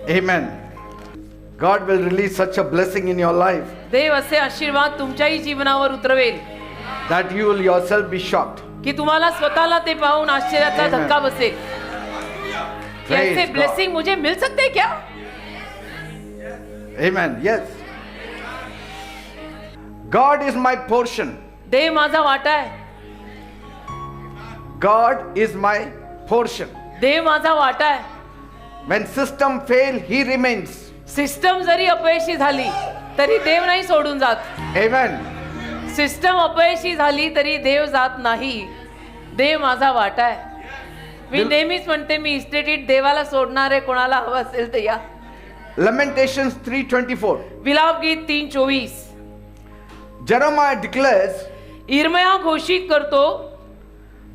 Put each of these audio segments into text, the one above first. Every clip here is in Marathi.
Amen. God will release such a blessing in your life देव असे आशीर्वाद तुमच्याही जीवनावर उतरवेल that you will yourself be shocked. की तुम्हाला स्वतःला ते पाहून आश्चर्याचा Amen. धक्का बसेल कि Praise ऐसे God. ब्लेसिंग मुझे मिल सकते हैं क्या? Amen. Yes. God is my portion. देव माझा वाटा आहे. God is my portion. देव माझा वाटा आहे. When system fail, He remains. System जरी अपयशी झाली तरी देव नाही सोडून जात. Amen. सिस्टम अपयशी झाली तरी देव जात नाही. देव माझा वाटा आहे. मी नेहमीच म्हणते मी इस्टेटीत देवाला सोडणारे कोणाला हवं असेल तर या. Lamentations 3:24. विलाप गीत 3:24. Jeremiah declares, इर्मया घोषित करतो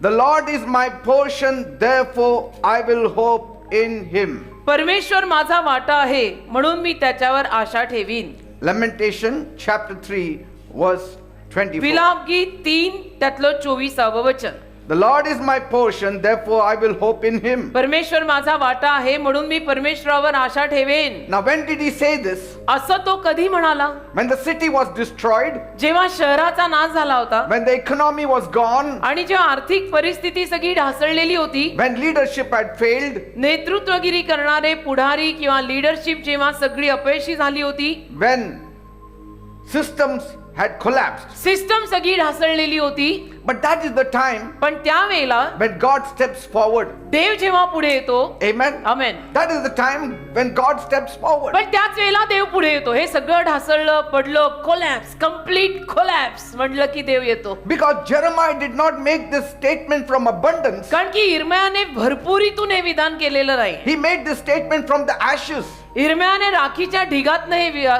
"The Lord is my portion, therefore I will hope in Him." परमेश्वर माझा वाटा आहे म्हणून मी त्याच्यावर आशा ठेवीन. Lamentation chapter 3 verse 24. विलाप गीत 3 त्यातलं 24वे वचन. The Lord is my portion, therefore I will hope in Him. परमेश्वर माझा वाटा आहे म्हणून मी परमेश्वरावर आशा ठेवेन. Now when did he say this? असं तो कधी म्हणाला? When the city was destroyed, जेव्हा शहराचा नाश झाला होता when the economy was gone, आणि जेव्हा आर्थिक परिस्थिती सगळी ढासळलेली होती, when leadership had failed, नेतृत्वगिरी करणारे पुढारी किंवा लीडरशिप जेव्हा सगळी अपयशी झाली होती, when systems had collapsed. System सगळी ढासळलेली होती, But that is the time पण त्यावेळेला when God steps forward. देव जेव्हा पुढे येतो, Amen. Amen, That is the time when God steps forward. पण त्याच वेळेला देव पुढे येतो. हे सगळं ढासळलं पडलं, कोलॅप्स, कम्प्लीट कोलॅप्स म्हटलं की देव येतो. Because Jeremiah did not make this statement from abundance. कारण की इर्मयाने भरपुरीतून हे विधान केलेलं नाही. He made this statement from the ashes. इर्मयाने राखीच्या ढिगात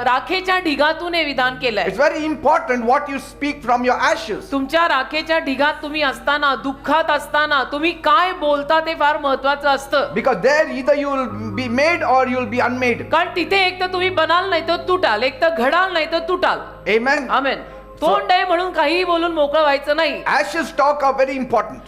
राखेच्या ढिगातून हे विधान केलंय. It's very important what you speak from your ashes. तुमच्या राखेच्या ढिगात तुम्ही असताना, दुःखात असताना तुम्ही काय बोलता ते फार महत्वाचं असतं. Because there either you will be made or you will be unmade. कारण तिथे एक तर तुम्ही बनाल नाही तर तुटाल, एक तर घडाल नाही तर तुटाल. Amen. आमेन. तोंड आहे म्हणून काही बोलून मोकळं व्हायचं नाही. Ashes talk are very important.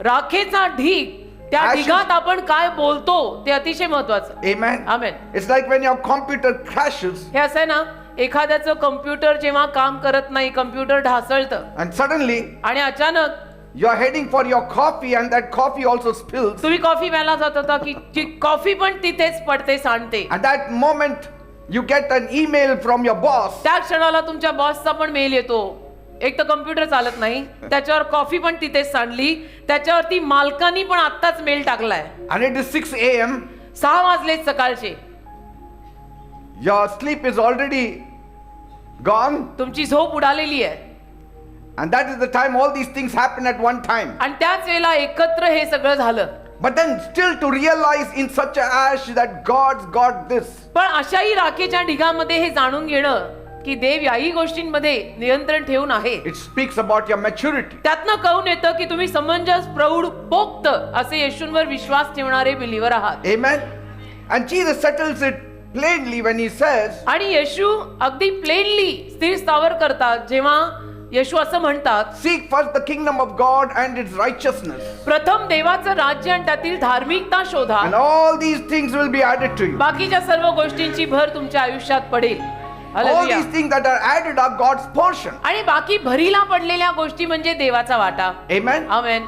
राखेचा ढीग, त्या Ashes- ढिगात आपण काय बोलतो ते अतिशय महत्वाचं. Amen. Amen. It's like when your computer crashes हे असं आहे ना, एखाद्याचं कम्प्युटर जेव्हा काम करत नाही, कम्प्युटर ढासळतं and suddenly आणि अचानक you are heading for your coffee and that coffee also spills. तुम्ही कॉफी प्यायला जात होता की ती कॉफी पण तिथेच पडते, सांडते. At that moment you get an email from your boss. त्या क्षणाला तुमच्या बॉसचा पण मेल येतो. एक तर कम्प्युटर चालत नाही, त्याच्यावर कॉफी पण तिथेच सांडली, त्याच्यावरती मालकानी पण आत्ताच मेल टाकलाय. And it is 6 a.m. 6 वाजलेत सकाळचे. Your sleep is already gone. तुमची झोप उडालेली आहे. And that is the time all these things happen at one time. आणि त्याच वेळेला एकत्र हे सगळं झालं. But then still to realize in such a ash that God's got this. पण अशाही राखेच्या ढिगामध्ये हे जाणून घेणं की देव याही गोष्टींमध्ये नियंत्रण ठेवून आहे, It speaks about your maturity. त्यातनं कळून येतं की तुम्ही समंजस, प्रौढ, पोक्त असे येशूंवर विश्वास ठेवणारे बिलीवर आहात. Amen. And Jesus settles it plainly when he says, आणि येशू अगदी प्लेनली स्थिर स्थावर करतात जेव्हा येशू असं म्हणतात, seek first the kingdom of God and its righteousness, प्रथम देवाचं राज्य आणि त्यातील धार्मिकता शोधा, and all these things will be added to you. बाकीच्या सर्व गोष्टींची भर तुमच्या आयुष्यात पडेल. All hallelujah. these things that are added are God's portion. आणि बाकी भरीला पडलेल्या गोष्टी म्हणजे देवाचा वाटा. Amen. Amen.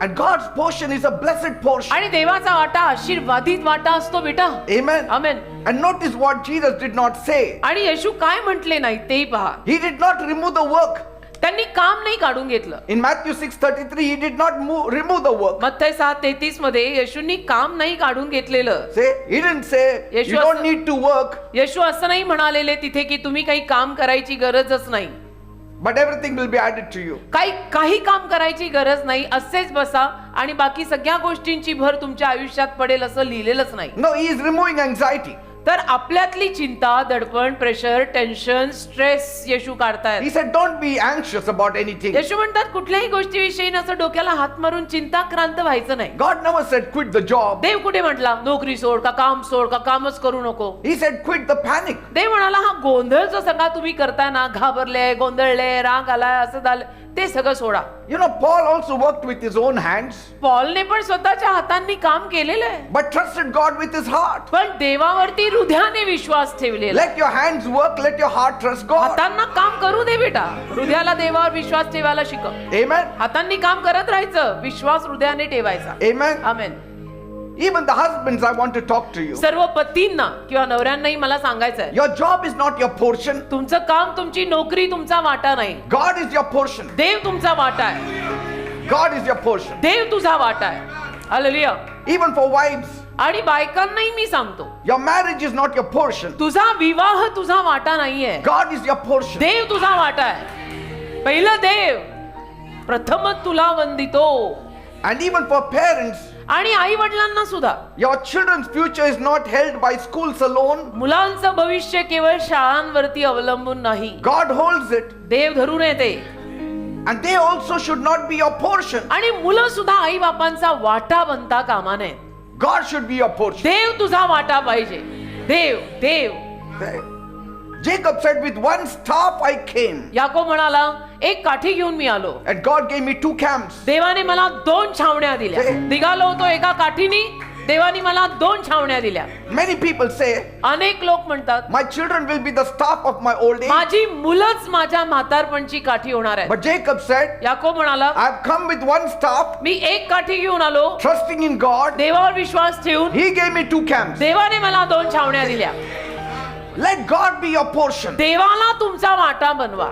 And God's portion is a blessed portion. आणि देवाचा वाटा आशीर्वादित वाटा असतो बेटा. Amen. Amen. And notice what Jesus did not say. आणि येशू काय म्हटले नाही तेही पहा. He did not remove the work. त्यांनी काम नाही काढून घेतलं. In Matthew 6:33, he did not remove the work. मत्थई 6:33 मध्ये येशूंनी काम नाही काढून घेतलेलं. Say, he didn't say, Yeshua you don't sa- need to work, येशू असं नाही म्हणालेले तिथे की तुम्ही काही काम करायची गरजच नाही, but everything will be added to you. काही काम करायची गरज नाही, असेच बसा आणि बाकी सगळ्या गोष्टींची भर तुमच्या आयुष्यात पडेल असं लिहिलेलंच नाही. No, he is removing anxiety. तर आपल्यातली चिंता, दडपण, प्रेशर, टेन्शन, स्ट्रेस येशू काढतायत. He said, don't be anxious about anything. Yeshu म्हणतात कुठल्याही गोष्टीविषयी ना असं डोक्याला हात मारून चिंताक्रांत व्हायचं नाही. God never said quit the job. देव कुठे म्हटला नोकरी सोड का काम सोड का कामच करू नको. He said quit the panic. देव म्हणाला हा गोंधळ जो सगळा तुम्ही करताय ना, घाबरले, गोंधळले, राग आलाय, असं झालं, ते सगळं सोडा. You know, Paul also worked with his own hands, पॉलने पण स्वतःच्या हातांनी काम केलेलं आहे, but trusted God with his heart. पण देवावरती हृदयाने विश्वास ठेवलेला. Let your hands work, let your heart trust God. हातांना काम करू दे बेटा, हृदयाला देवावर विश्वास ठेवायला शिकव. Amen. हातांनी काम करत राहायचं, विश्वास हृदयाने ठेवायचा. Amen. Amen. Even the husbands, I want to talk to you. सर्व पतींना किंवा नवऱ्यांनाही मला सांगायचं आहे, Your job is not your portion. तुमचं काम, तुमची नोकरी तुमचा वाटा नाही. God is your portion. देव तुमचा वाटा आहे. God is your portion. देव तुझा वाटा आहे. हालेलुया. Even for wives, आणि बायकांनाही मी सांगतो, your marriage is not your portion. तुझा विवाह तुझा वाटा नाहीये. God is your portion. देव तुझा वाटा आहे. पहिलं देव, प्रथमच तुला वंदितो. And even for parents, आणि आई वडिलांना सुद्धा your children's future is not held by schools alone. मुलांचं भविष्य केवळ शाळांवरती अवलंबून नाही. God holds it. देव धरून येते. And they also should not be your portion. आणि मुलं सुद्धा आई बापांचा वाटा बनता कामा नये. God should be your portion. देव तुझा वाटा पाहिजे. देव देव. Jacob said, with one staff I came. Yakob म्हणाला एक काठी घेऊन मी आलो. And God gave me 2 camps. देवाने मला 2 छावण्या दिल्या. निघालो होतो एका काठीनी, देवाने मला 2 छावण्या दिल्या. Many people say, अनेक लोक म्हणतात my children will be the staff of my old age. माझी मुलंच माझ्या म्हातारपणची काठी होणार आहे. But Jacob said, याकोब म्हणाला I've come with one staff, मी एक काठी घेऊन आलो, trusting in God. देवावर विश्वास ठेवून. He gave me 2 camps. देवाने मला 2 छावण्या दिल्या. Let God be your portion. देवाला तुमचा वाटा बनवा.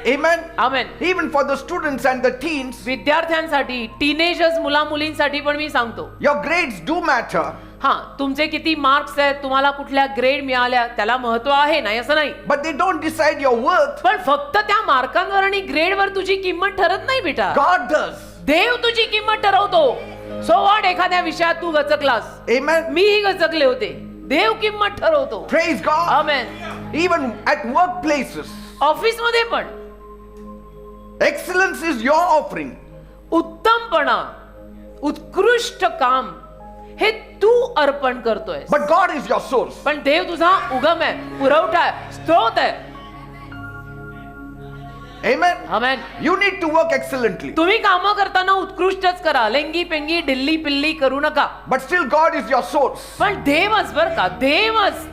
Amen. Amen. Even for the students and the teens, विद्यार्थ्यांसाठी, टीनेजर्स, मुला मुलींसाठी पण मी सांगतो, your grades do matter. हा, तुमचे किती मार्क्स आहेत, तुम्हाला कुठल्या ग्रेड मिळाल्या, त्याला महत्व आहे, नाही असं नाही. But they don't decide your worth. पण फक्त त्या मार्कांवर आणि ग्रेडवर तुझी किंमत ठरत नाही बेटा. God does. देव तुझी किंमत ठरवतो. सो व्हॉट, एखाद्या विषयात तू गचकलास, Amen. मीही गचकले होते, देव किंमत ठरवतो. Praise God. Amen. Even at workplaces, office मध्ये पण excellence is your offering. उत्तमपणा, उत्कृष्ट काम हे तू अर्पण करतोय. But God is your source. पण देव तुझा उगम आहे, पुरवठा आहे, स्त्रोत आहे. Amen. Amen. You need to work excellently. तुम्ही कामं करताना उत्कृष्टच करा, लेंगी पेंगी डिल्ली पिल्ली करू नका. But still God is your source. पण देवच बर का,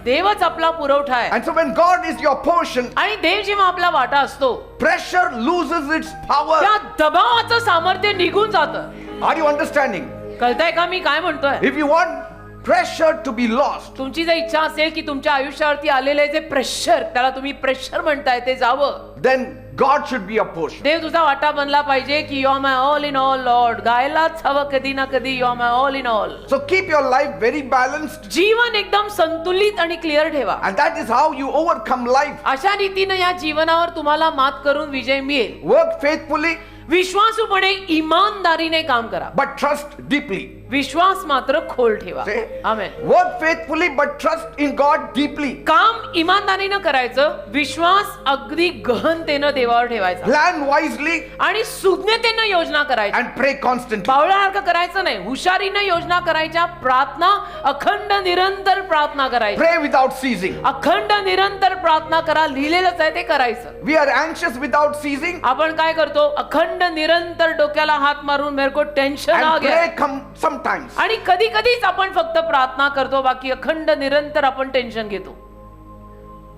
देवच आपला पुरवठा आहे. And so when God is your portion, आणि देव जेव्हा आपला वाटा असतो, pressure loses its power. त्या दबावाचं सामर्थ्य निघून जातं. Are you understanding? कळतंय का मी काय म्हणतोय? If you want pressure to be lost, तुमची जर इच्छा असेल की तुमच्या आयुष्यावरती आलेले जे प्रेशर, त्याला तुम्ही प्रेशर म्हणताय, ते जावं, then God should be your portion. देव तुझा वाटा बनला पाहिजे की you are my all in all lord. गायलाच हवं कधी ना कधी, you are my all in all. So keep your life very balanced, जीवन एकदम संतुलित आणि क्लिअर ठेवा. and that is how you overcome life. अशा रीतीने या जीवनावर तुम्हाला मात करून विजय मिळेल. Work faithfully, विश्वासूपणे, इमानदारीने काम करा, but trust deeply. विश्वास मात्र खोल ठेवा. Say, amen. work faithfully, but trust in God deeply. काम इमानदारीनं करायचं, विश्वास अगदी गहनतेनं देवावर ठेवायचा, Plan wisely आणि सुज्ञतेनं योजना करायची. and pray constantly. बावळासारखं करायचं नाही, हुशारीनं योजना करायच्या, प्रार्थना अखंड निरंतर प्रार्थना करायची. Pray without ceasing. अखंड निरंतर प्रार्थना करा, लिहिलेलंच आहे ते करायचं. We are anxious without ceasing, आपण काय करतो, अखंड निरंतर डोक्याला हात मारून मेरे को टेन्शन आ and गया, pray sometimes. आणि कधी कधीच आपण फक्त प्रार्थना करतो, बाकी अखंड निरंतर आपण टेन्शन घेतो.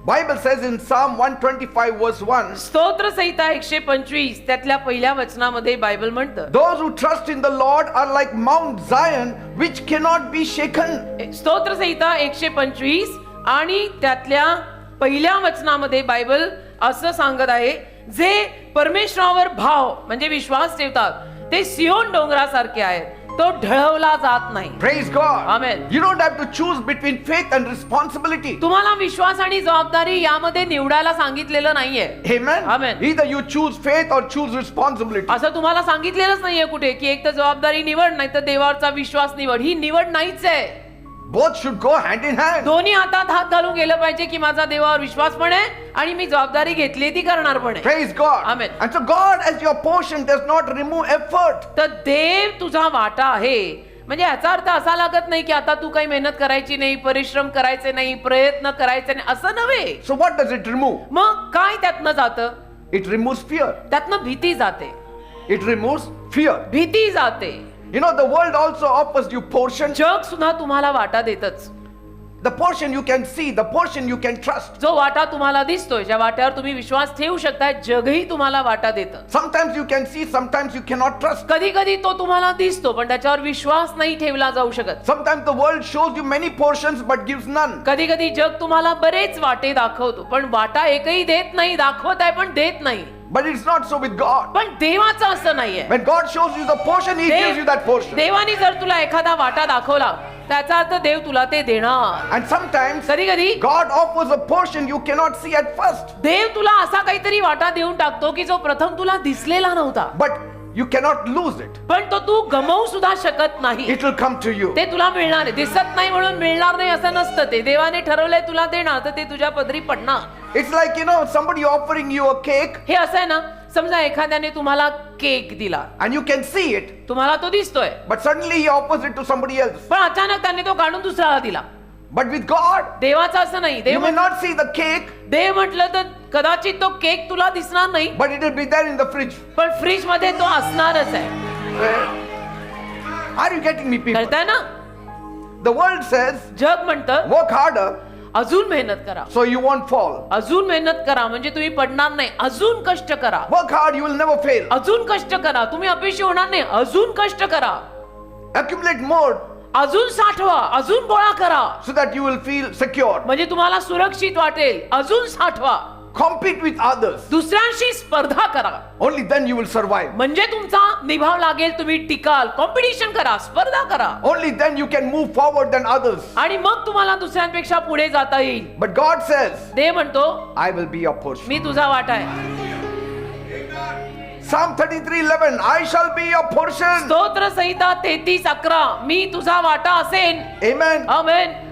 Bible says in Psalm 125 verse 1, स्तोत्र संहिता 125 त्यातल्या पहिल्या वचनामध्ये बायबल म्हणतं, those who trust in the Lord are like Mount Zion which cannot be shaken. स्तोत्र संहिता 125 आणि त्यातल्या पहिल्या वचनामध्ये बायबल असं सांगत आहे, जे परमेश्वरावर भाव म्हणजे विश्वास ठेवतात, ते सियोन डोंगरासारखे आहेत, तो ढळवला जात नाही. Praise God. Amen. You don't have to choose between faith and responsibility. तुम्हाला विश्वास आणि जबाबदारी यामध्ये निवडायला सांगितलेलं नाहीये. Amen. Amen. Either you choose faith or choose responsibility. असं तुम्हाला सांगितलेलंच नाहीये कुठे की एक तर जबाबदारी निवड, नाही तर देवावरचा विश्वास निवड. ही निवड नाहीच आहे. Both should go hand in hand. दोन्ही हातात हात घालून गेलं पाहिजे की माझा देवावर विश्वास पण आहे आणि मी जबाबदारी घेतली ती करणार पण आहे. Praise God. Amen. And so God as your portion does not remove effort. तर देव तुझा वाटा आहे म्हणजे याचा अर्थ असा लागत नाही की आता तू काही मेहनत करायची नाही, परिश्रम करायचे नाही, प्रयत्न करायचे नाही, असं नव्हे. So what does it remove? मग काय त्यातनं जातं? It removes fear. त्यातनं भीती जाते. It removes fear. भीती जाते. You know, the world also offers you portion. जग सुद्धा तुम्हाला वाटा देतच. The portion you can see, the portion you can trust. जो वाटा तुम्हाला दिसतोय, ज्या वाट्यावर तुम्ही विश्वास ठेवू शकताय, जगही तुम्हाला वाटा देतं. Sometimes you can see, sometimes you cannot trust. कधी कधी तो तुम्हाला दिसतो पण त्याच्यावर विश्वास नाही ठेवला जाऊ शकत. Sometimes the world shows you many portions but gives none. कधी कधी जग तुम्हाला बरेच वाटे दाखवतो पण वाटा एकही देत नाही, दाखवत आहे पण देत नाही. But it's not so with God. पण देवाचं असं नाहीये. When God shows you the portion, He gives you that portion. देवाने जर तुला एखादा वाटा दाखवला त्याचा अर्थ देव तुला ते देणार. And sometimes कधी कधी God offers a portion you cannot see at first. देव तुला असा काहीतरी वाटा देऊन टाकतो की जो प्रथम तुला दिसलेला नव्हता. But you cannot lose it. पण तो तू गमावू सुद्धा शकत नाही. It will come to you. ते तुला मिळणार आहे. दिसत नाही म्हणून मिळणार नाही असं नसतं. ते देवाने ठरवलंय तुला देणार तर ते तुझ्या पदरी पडणार. It's like, you know, somebody offering you a cake हे असं आहे ना, समजा एखाद्याने तुम्हाला केक दिला, and you can see it, तुम्हाला तो दिसतोय but suddenly he offers it to somebody else. पण अचानक त्याने तो काढून दुसऱ्याला दिला. But with God, देवाचं असं नाही. you may not see the cake, देव म्हटलं तर कदाचित तो केक तुला दिसणार नाही but it will be there in the fridge. पण फ्रीज मध्ये तो असणारच आहे. Are you getting me, people? कळतंय ना? The world says, जग म्हणतं work harder अजून मेहनत करा, so you won't fall. अजून मेहनत करा म्हणजे तुम्ही पडणार नाही, अजून कष्ट करा, Work hard, you will never fail. अजून कष्ट करा, तुम्ही अपयशी होणार नाही, अजून कष्ट करा, Accumulate more अजून साठवा, अजून गोळा करा so that you will feel secure. म्हणजे तुम्हाला सुरक्षित वाटेल. अजून साठवा, Compete with others. दुसऱ्यांशी स्पर्धा करा Only then you will survive. म्हणजे तुमचा निभाव लागेल, तुम्ही टिकाल. कॉम्पिटिशन करा, स्पर्धा करा Only then you can move forward than others. आणि मग तुम्हाला दुसऱ्यांपेक्षा पुढे जाता येईल. But God says, देव म्हणतो I will be your portion. मी तुझा वाटा आहे. Psalm 33:11, I shall be your portion. स्तोत्र संहिता 33:11 मी तुझा वाटा असेन. Amen. Amen.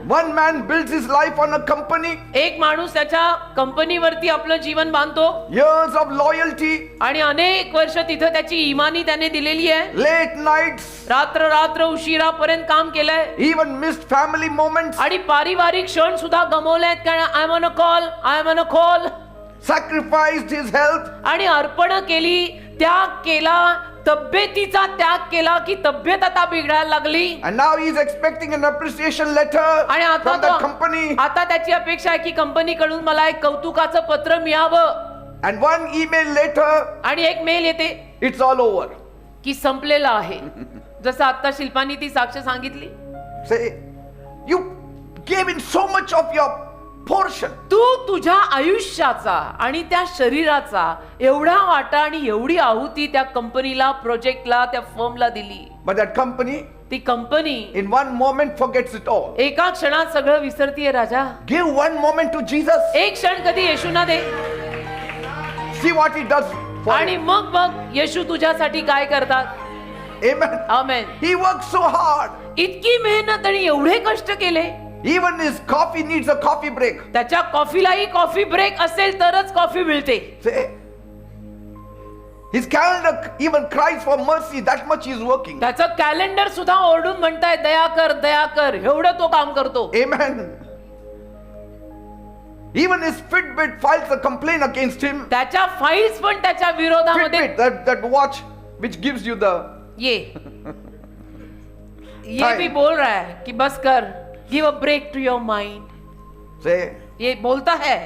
One man builds his life on a company, एक माणूस त्याच्या कंपनीवरती आपलं जीवन बांधतो years of loyalty, आणि अनेक वर्ष तिथं त्याची इमानी त्याने दिलेली आहे. late nights, रात्र रात्र उशिरापर्यंत काम केलंय even missed family moments, आणि पारिवारिक क्षण सुद्धा गमावलेत. कारण I am on a call, I am on a call, sacrificed his health, आणि अर्पण केली, त्याग केला, तब्येतीचा त्याग केला की तब्येत आता बिघडायला लागली. and now he is expecting an appreciation letter आणि आता from that company, आता त्याची अपेक्षा आहे की कंपनीकडून मला एक कौतुकाचं पत्र मिळावं. and one email later, आणि एक मेल येते it's all over. की संपलेलं आहे. जसं आता शिल्पानी ती साक्ष सांगितली, Say, you gave in so much of your portion. तू तुझ्या आयुष्याचा आणि त्या शरीराचा एवढा वाटा आणि एवढी आहुती त्या कंपनीला, प्रोजेक्टला, त्या फर्मला दिली. But that company, ती company in one moment, forgets it all. एका क्षणात सगळं विसरतीये. राजा, Give one moment to Jesus. एक क्षण कधी येशूना दे See what he does for आणि you. मग येशू तुझ्यासाठी काय करतात. Amen. Amen. He works so hard. इतकी मेहनत आणि एवढे कष्ट केले. Even his coffee needs a coffee break. त्याच्या कॉफीलाही कॉफी ब्रेक असेल तरच कॉफी मिळते. Say, his calendar even cries for mercy. That much he is working. त्याचं कॅलेंडर सुद्धा ओरडून म्हणताय दया कर, दया कर, एवढं तो काम करतो. Amen. Even his Fitbit files a complaint against him. त्याच्या फाईल्स पण त्याच्या विरोधामध्ये. Fitbit, that watch which gives you the ये भी बोल रहा है कि बस कर, give a break to your mind. say, ये बोलता है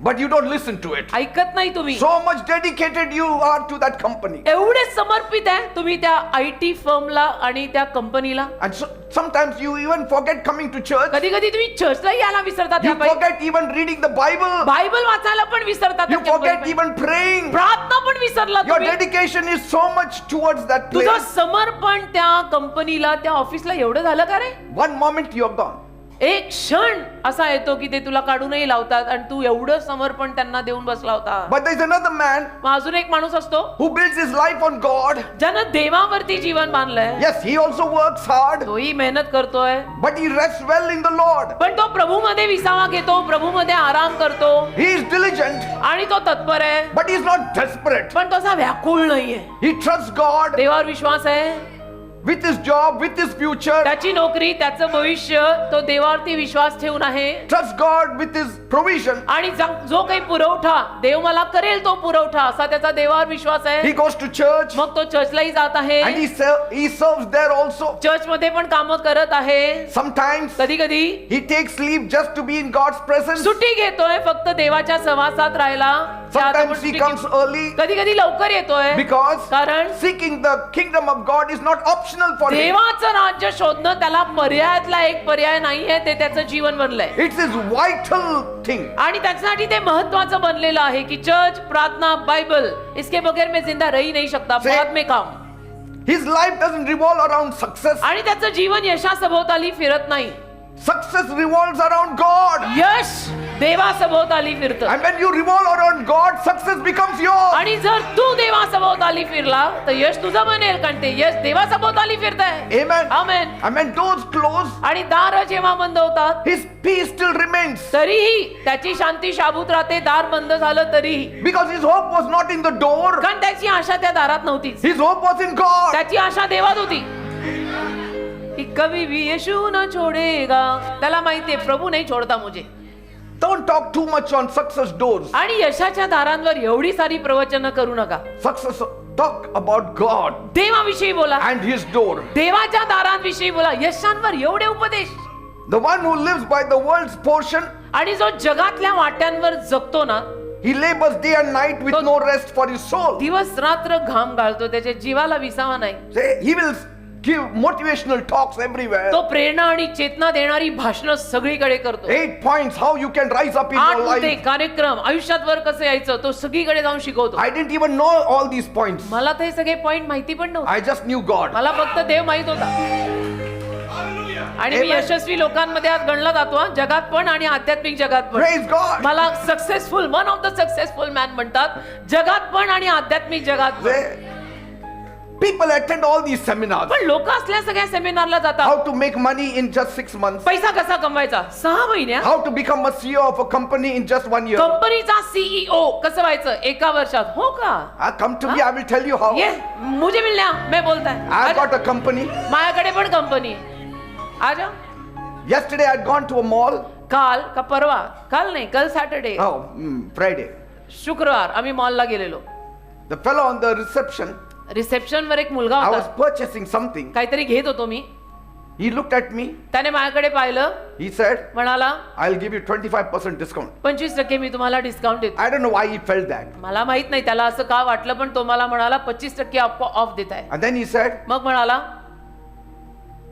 but you don't listen to it. ऐकत नाही तुम्ही. So much dedicated you are to that company. एवढे समर्पित आहे तुम्ही त्या IT फर्मला आणि त्या कंपनीला. And so, sometimes you even forget coming to church. कधी कधी तुम्ही चर्चला यायला विसरतात. You forget even reading the Bible. Bible वाचायला पण विसरतात. You forget even praying. प्रार्थना पण विसरला Your तुम्ही. dedication is so much towards that तुझं place. समर्पण त्या कंपनीला, त्या ऑफिसला एवढं झालं का रे. One moment you are gone. एक क्षण असा येतो की ते तुला काढूनही लावतात आणि तू एवढं समर्पण त्यांना देऊन बसला होता. But there is another man मग अजून एक माणूस असतो who builds his life on God. ज्यानं देवावरती जीवन बांधलंय. Yes, he also works hard, तोही मेहनत करतोय, but he rests well in the Lord. पण तो प्रभूमध्ये विसावा घेतो, प्रभूमध्ये आराम करतो He is diligent, आणि तो तत्पर आहे, but he is not desperate. पण तो असा व्याकुळ नाहीये. He trusts God देवावर विश्वास आहे, with his job, with his future. त्याची नोकरी, त्याचं भविष्य, तो देवावरती विश्वास ठेवून आहे. Trusts God with his provision. आणि जो काही पुरवठा देव मला करेल तो पुरवठा असा त्याचा देवावर विश्वास आहे. He goes to church मग तो चर्चलाही जात आहे, and he serves there also. Church मध्ये पण काम करत आहे. Sometimes कधी कधी he takes leave just to be in God's presence. सुट्टी घेतोय फक्त देवाच्या सहवासात राहायला. Sometimes he comes early कधी कधी लवकर येतोय, because कारण seeking the kingdom of God is not optional for him. देवाचं राज्य शोधणं त्याला पर्यायातला एक पर्याय नाहीये, ते त्याचं जीवन बनलंय. It's his vital thing. आणि त्याच्यासाठी ते महत्वाचं बनलेलं आहे की चर्च, प्रार्थना, बाइबल, इसके बगैर मैं जिंदा रही नहीं सकता. से- बाद में काम. His life doesn't revolve around success. आणि त्याचं जीवन यशासभोवताली फिरत नाही. Success revolves around God. यश देवासभोवताली फिरतं. And when you revolve around God, success becomes yours. आणि जर तू देवासभोवताली फिरला तर यश तुझं बनेल, कारण ते यश देवासभोवताली फिरतंय. Amen. Amen. And when doors close, आणि दार जेव्हा बंद होतात his peace still remains. तरीही त्याची शांती शाबूत राहते. दार बंद झालं तरीही, Because his hope was not in the door. कारण त्याची आशा त्या दारात नव्हतीच. His hope was in God. त्याची आशा देवात होती की कभी भी यीशु न छोडेगा. त्याला माहितीये प्रभू नाही छोडता मुझे. Don't talk too much on success doors. आणि यशाच्या दारांवर एवढी सारी प्रवचनं करू नका. Success, talk about God देवाविषयी बोला, and his door. देवाच्या दारांविषयी बोला. यशांवर एवढे उपदेश. The one who lives by the world's portion, आणि जो जगातल्या वाट्यांवर जगतो ना, he labors day and night with no rest for his soul. दिवस रात्र घाम गाळतो, त्याच्या जीवाला विसावा नाही. Say, he will give motivational talks everywhere. तो प्रेरणा आणि चेतना देणारी भाषणं सगळीकडे करतो. 8 points how you can rise up in आठ your मुद्दे, life. कार्यक्रम, आयुष्यात वर कसं यायचं तो सगळीकडे जाऊन शिकवतो. I didn't even know all these points. मला ते सगळे पॉइंट माहिती पण नव्हते. I just knew God. मला फक्त देव माहित होता. आणि मी Amen. यशस्वी लोकांमध्ये आज गणला जातो हा, जगात पण आणि आध्यात्मिक जगात पण. Praise God. मला successful, one of the successful man म्हणतात, जगात पण आणि आध्यात्मिक जगात पण. They- People attend all these seminars. पण लोक असल्या सगळ्या सेमिनारला जातात. How to make money in just 6 months. पैसा कसा कमवायचा 6 महिन्यात. How to become a CEO of a company in just 1 year. कंपनीचा सीईओ कसं व्हायचं 1 वर्षात. हो का? Come to me, I will tell you how. ये मुझे मिलना, मैं बोलता है. I've got a company. माझ्याकडे पण कंपनी. आ जाओ. Yesterday I had gone to a mall. काल का परवा, काल नाही, कल सॅटर्डे, Oh, Friday. शुक्रवार आम्ही मॉलला गेलेलो. The fellow on the reception, reception वर एक मुलगा I was होता. purchasing something. काहीतरी घेत होतो मी. He looked at me. त्याने माझ्याकडे पाहिलं, He said, म्हणाला I'll give you 25% discount. 25% मी तुम्हाला डिस्काउंट देतो. I don't know why he felt that. मला माहित नाही त्याला असं का वाटलं, पण तो मला म्हणाला 25% ऑफ देत आहे. And then he said, मग म्हणाला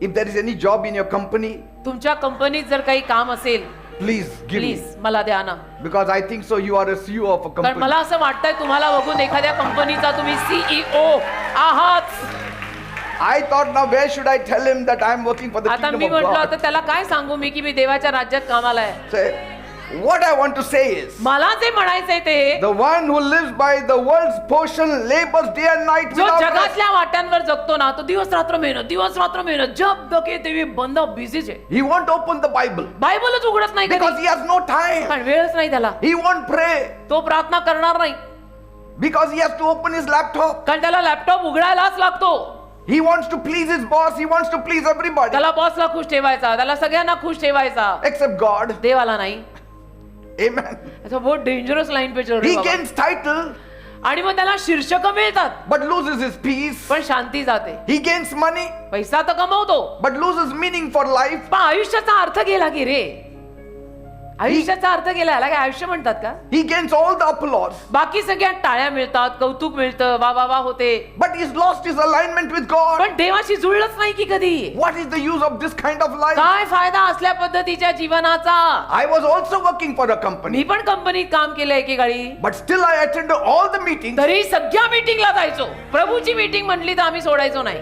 if there is any job in your company, तुमच्या कंपनीत जर काही काम असेल please give me. प्लीज मला द्या ना. Because I think so you are a CEO of a कारण company. मला असं वाटतंय तुम्हाला बघून एखाद्या कंपनीचा तुम्ही सीईओ आहात. I thought, now where should I tell him that I am working for the आता kingdom मी of म्हटलं God? आता त्याला काय सांगू मी की मी देवाच्या राज्यात कामाला आहे. Say, what I want to say is, मला जे म्हणायचंय ते, the one who lives by the world's portion labors day and night जो without rest. जगातल्या वाट्यांवर जगतो ना, तो दिवस रात्र मेहनत, दिवस रात्र मेहनत, जब तक ते बंद बिझीच आहे. He won't open the Bible बायबलच उघडत नाही because कधी, he has no time. कारण वेळच नाही त्याला. He won't pray तो प्रार्थना करणार नाही because he has to open his laptop. कारण त्याला लॅपटॉप उघडायलाच लागतो. He wants to please his boss. He wants to please everybody त्याला बॉसला खुश ठेवायचा, त्याला सगळ्यांना खुश ठेवायचा, except God. देवाला नाही. Amen. असं बहुत डेंजरस लाईन पे चल रहे He बाबा. gains title आणि मग त्याला शीर्षक मिळतात but loses his peace. पण शांती जाते. He gains money पैसा तर कमवतो but loses meaning for life. पण आयुष्याचा अर्थ गेला की रे. आयुष्याचा अर्थ गेला, याला काय आयुष्य म्हणतात का? He gains all the applause बाकी सगळ्या टाळ्या मिळतात, कौतुक मिळतं, वा वा वा होते, but he's lost his alignment with God. पण देवाशी जुळलंच नाही की कधी. What is the use of this kind of life? काय फायदा असल्या पद्धतीच्या जीवनाचा. I was also working for a me company पण कंपनीत काम केलं एकेकाळी, but still I attended all the meetings. तरी सगळ्या मीटिंगला जायचो. प्रभूची मीटिंग म्हटली तर आम्ही सोडायचो नाही.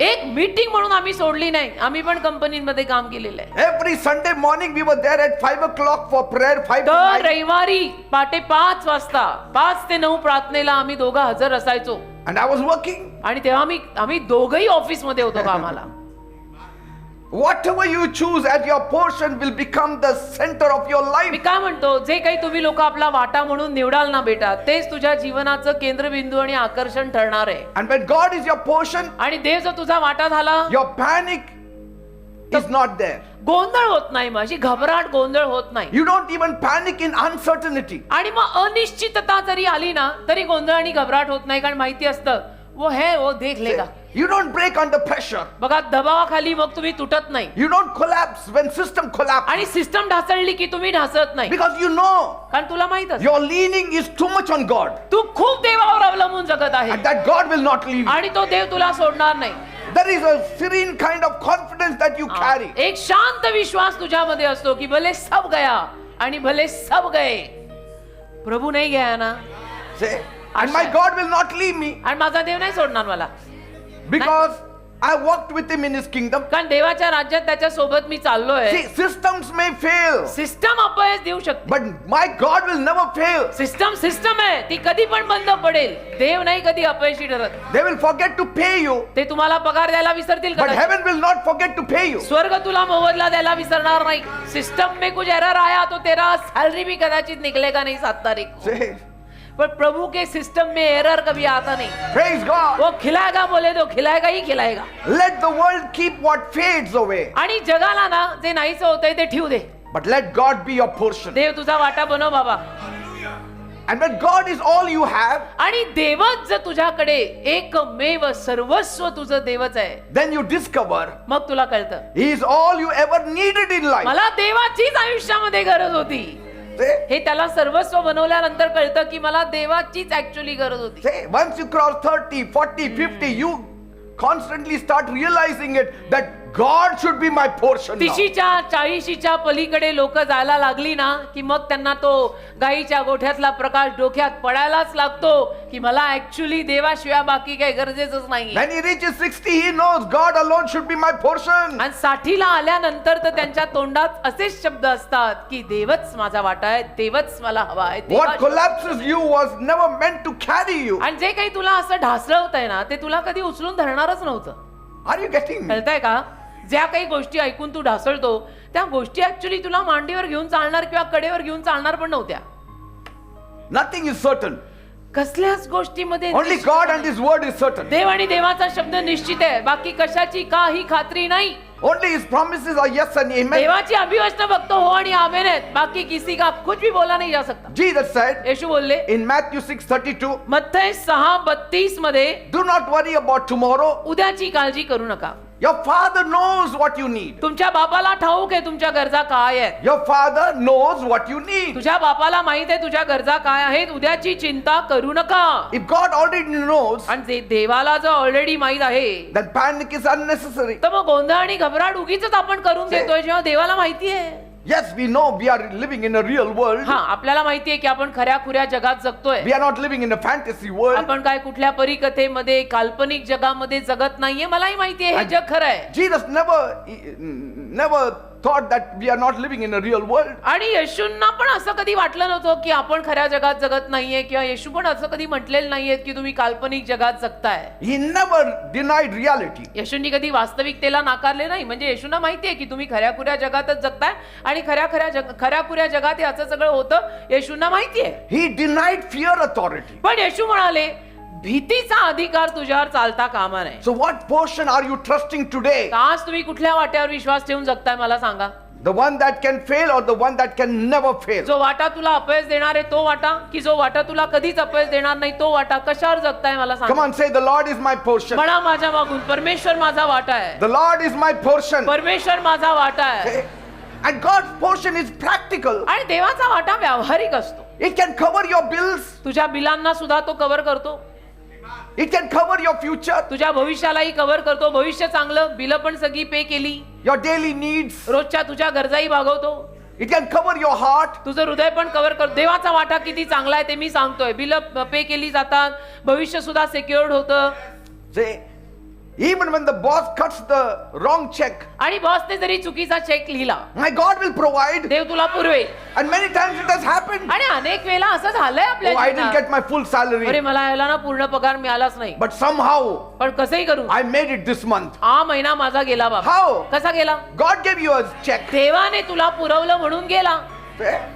एक मीटिंग म्हणून आम्ही सोडली नाही. आम्ही पण कंपनीमध्ये काम केलेलं आहे. Every Sunday morning we were there at 5 o'clock for prayer, 5 to दर 9. रविवारी पहाटे 5 वाजता 5 ते 9 प्रार्थनेला आम्ही दोघं हजर असायचो. And I was working. आणि तेव्हा आम्ही दोघंही ऑफिस मध्ये होतो कामाला. Whatever you choose as your portion will become the center of your me life. काय म्हणतो, जे काही तुम्ही लोक आपला वाटा म्हणून निवडाल ना बेटा, तेच तुझ्या जीवनाचं केंद्रबिंदू आणि आकर्षण ठरणार आहे. And when God is your portion, आणि देव जर तुझा वाटा झाला, your panic is not there. गोंधळ होत नाही, माझी घबराट गोंधळ होत नाही. You don't even panic in uncertainty. आणि मग अनिश्चितता जरी आली ना तरी गोंधळ आणि घबराट होत नाही, कारण माहिती असतं वो है वो देख लेगा. You don't break under pressure. बघा, दबावाखाली मग तुम्ही तुटत नाही. You don't collapse when system collapses. आणि सिस्टम ढासळली की तुम्ही ढासळत नाही, Because you know कारण तुला माहित असतं your leaning is too much on God. तू खूप देवावर अवलंबून जगत आहे And that God will not leave you. आणि तो देव तुला सोडणार नाही. There is a serene kind of confidence that you carry. एक शांत विश्वास तुझ्यामध्ये असतो की भले सब गया आणि भले सब गए, प्रभू नाही गया ना, Say, and my God will not leave me आणि माझा देव नाही सोडणार मला, because I walked with him in his kingdom. कारण देवाच्या राज्यात त्याच्या सोबत मी चाललोय. See, systems may fail, system अपयश देऊ शकते, but my God will never fail. System आहे, ती कधी पण बंद पडेल. देव नाही कधी अपयशी ठरत. They will forget to pay you, ते तुम्हाला पगार द्यायला विसरतील but कदाचित. heaven will not forget to pay you. स्वर्ग तुला मोबदला द्यायला विसरणार नाही. सिस्टम में कुछ एरर आया तो तेरा सैलरी भी कदाचित निकलेगा नहीं 7 तारीख को. Say, पर प्रभू के सिस्टम में एरर कभी आता नहीं. praise God. वो खिलाएगा बोले तो खिलाएगा ही खिलाएगा. Let the world keep what fades away, आणि जगाला ना जे नाहीचं होतंय ते ठेवू दे. but let God be your portion. देव तुझा वाटा बनव बाबा. And when God is all you have, आणि देवच जर तुझ्याकडे एकमेव सर्वस्व तुझं देवच आहे, then you discover मग तुला कळतं He is all you ever needed in life. मला देवाचीच आयुष्यामध्ये गरज होती. Say, हे त्याला सर्वस्व बनवल्यानंतर कळतं की मला देवाचीच ऍक्च्युअली गरज होती. say, once you cross 30, 40, 50, you constantly start realizing it that God should be my portion now. 30च्या 40च्या पलीकडे लोक जायला लागली ना की मग त्यांना तो गाईच्या गोठ्यातला प्रकाश डोक्यात पडायलाच लागतो की मला ऍक्च्युअली देवाशिवाय बाकी काही गरजेचंच नाही. When he reaches 60, he knows God alone should be my portion. आणि 60ला आल्यानंतर तर त्यांच्या तोंडात असेच शब्द असतात की देवच माझा वाटा आहे, देवच मला हवा आहे. What collapses you was never meant to carry you. आणि जे काही तुला असं ढासळवतंय ना ते तुला कधी उचलून धरणारच नव्हतं. Are you getting me? कळतंय का? ज्या काही गोष्टी ऐकून तू ढासळतो त्या गोष्टी ऍक्च्युअली तुला मांडीवर घेऊन चालणार किंवा कडेवर घेऊन चालणार पण नव्हत्या. Nothing is certain. कसल्याच गोष्टीमध्ये Only God and His word is certain. देव आणि देवाचा शब्द निश्चित आहे, बाकी कशाची काही खात्री नाही. Only His promises are yes and amen. देवाची अभिवचनं फक्त हो आणि आमेन आहेत, बाकी किसी का कुछ भी बोला नहीं जा सकता. Jesus said येशू बोलले in Matthew 6:32, मत्थय 6:32 मध्ये, do not worry about tomorrow. उद्याची काळजी करू नका. Your Father knows what you need. तुमच्या बापाला ठाऊक आहे तुमच्या गरजा काय आहेत. Your Father knows what you need. तुझ्या बापाला माहित आहे तुझ्या गरजा काय आहेत. उद्याची चिंता करू नका. If God already knows, आणि जे देवाला जर ऑलरेडी माहित आहे then panic is unnecessary. तर मग गोंधळ आणि घबराट उगीच आपण करून देतोय जेव्हा देवाला माहिती आहे. Yes, we know we are living in a real world. हा, आपल्याला माहिती आहे की आपण खऱ्या खुऱ्या जगात जगतोय. We are not living in a fantasy world. आपण काय कुठल्या परीकथेमध्ये काल्पनिक जगामध्ये जगत नाहीये. मलाही माहिती आहे हे जग खरं आहे. Jesus never thought that we are not living in a real world. आणि येशूंना पण असं कधी वाटलं नव्हतं की आपण खऱ्या जगात जगत नाहीये, किंवा येशू पण असं कधी म्हटलेलं नाहीये की तुम्ही काल्पनिक जगात जगताय. He never denied reality. येशूंनी कधी वास्तविकतेला नाकारले नाही. म्हणजे येशूंना माहिती आहे की तुम्ही खऱ्या खुऱ्या जगातच जगताय आणि खऱ्या खुऱ्या जगात याचं सगळं होतं. येशूंना माहिती आहे. He denied fear authority. पण येशू म्हणाले भीतीचा अधिकार तुझ्यावर चालता कामा नये. So what portion are you trusting today? आज तुम्ही कुठल्या वाट्यावर विश्वास ठेवून जगताय मला सांगा. The one that can fail or the one that can never fail? जो वाटा तुला अपयश देणार आहे तो वाटा, की जो वाटा तुला कधीच अपयश देणार नाही तो वाटा? कशावर जगताय मला Come सांगा. on, say the Lord is my portion. म्हणा माझ्या मागून परमेश्वर माझा वाटा आहे. The Lord is my portion. परमेश्वर माझा वाटा आहे. Okay? And God's portion is practical. आणि देवाचा वाटा व्यावहारिक असतो. It can cover your bills. तुझ्या बिलांना सुद्धा तो कव्हर करतो. It can cover your future, तुझ्या भविष्यालाही कव्हर करतो. भविष्य चांगलं, बिलं पण सगळी पे केली. your daily needs. रोजच्या तुझ्या गरजाही भागवतो. It can cover your heart. तुझं हृदय पण कव्हर करतो. देवाचा वाटा किती चांगला आहे ते मी सांगतोय. बिलं पे केली जातात, भविष्य सुद्धा सिक्युअर्ड होतं. Say, Even when the boss cuts the wrong check, आणि बॉसने जरी चुकीचा चेक लिहिला, my God will provide. देव तुला पुरवेल. And many times it has happened. आणि अनेक वेळा असं झालंय आपल्या Oh, I didn't जीवनात. get my full अरे salary, मला याला ना पूर्ण पगार मिळालाच नाही, but somehow पण कसंही करू I made it this month. हा महिना माझा गेला बाबा. How? कसा गेला? God gave you a check. देवाने तुला पुरवलं म्हणून गेला.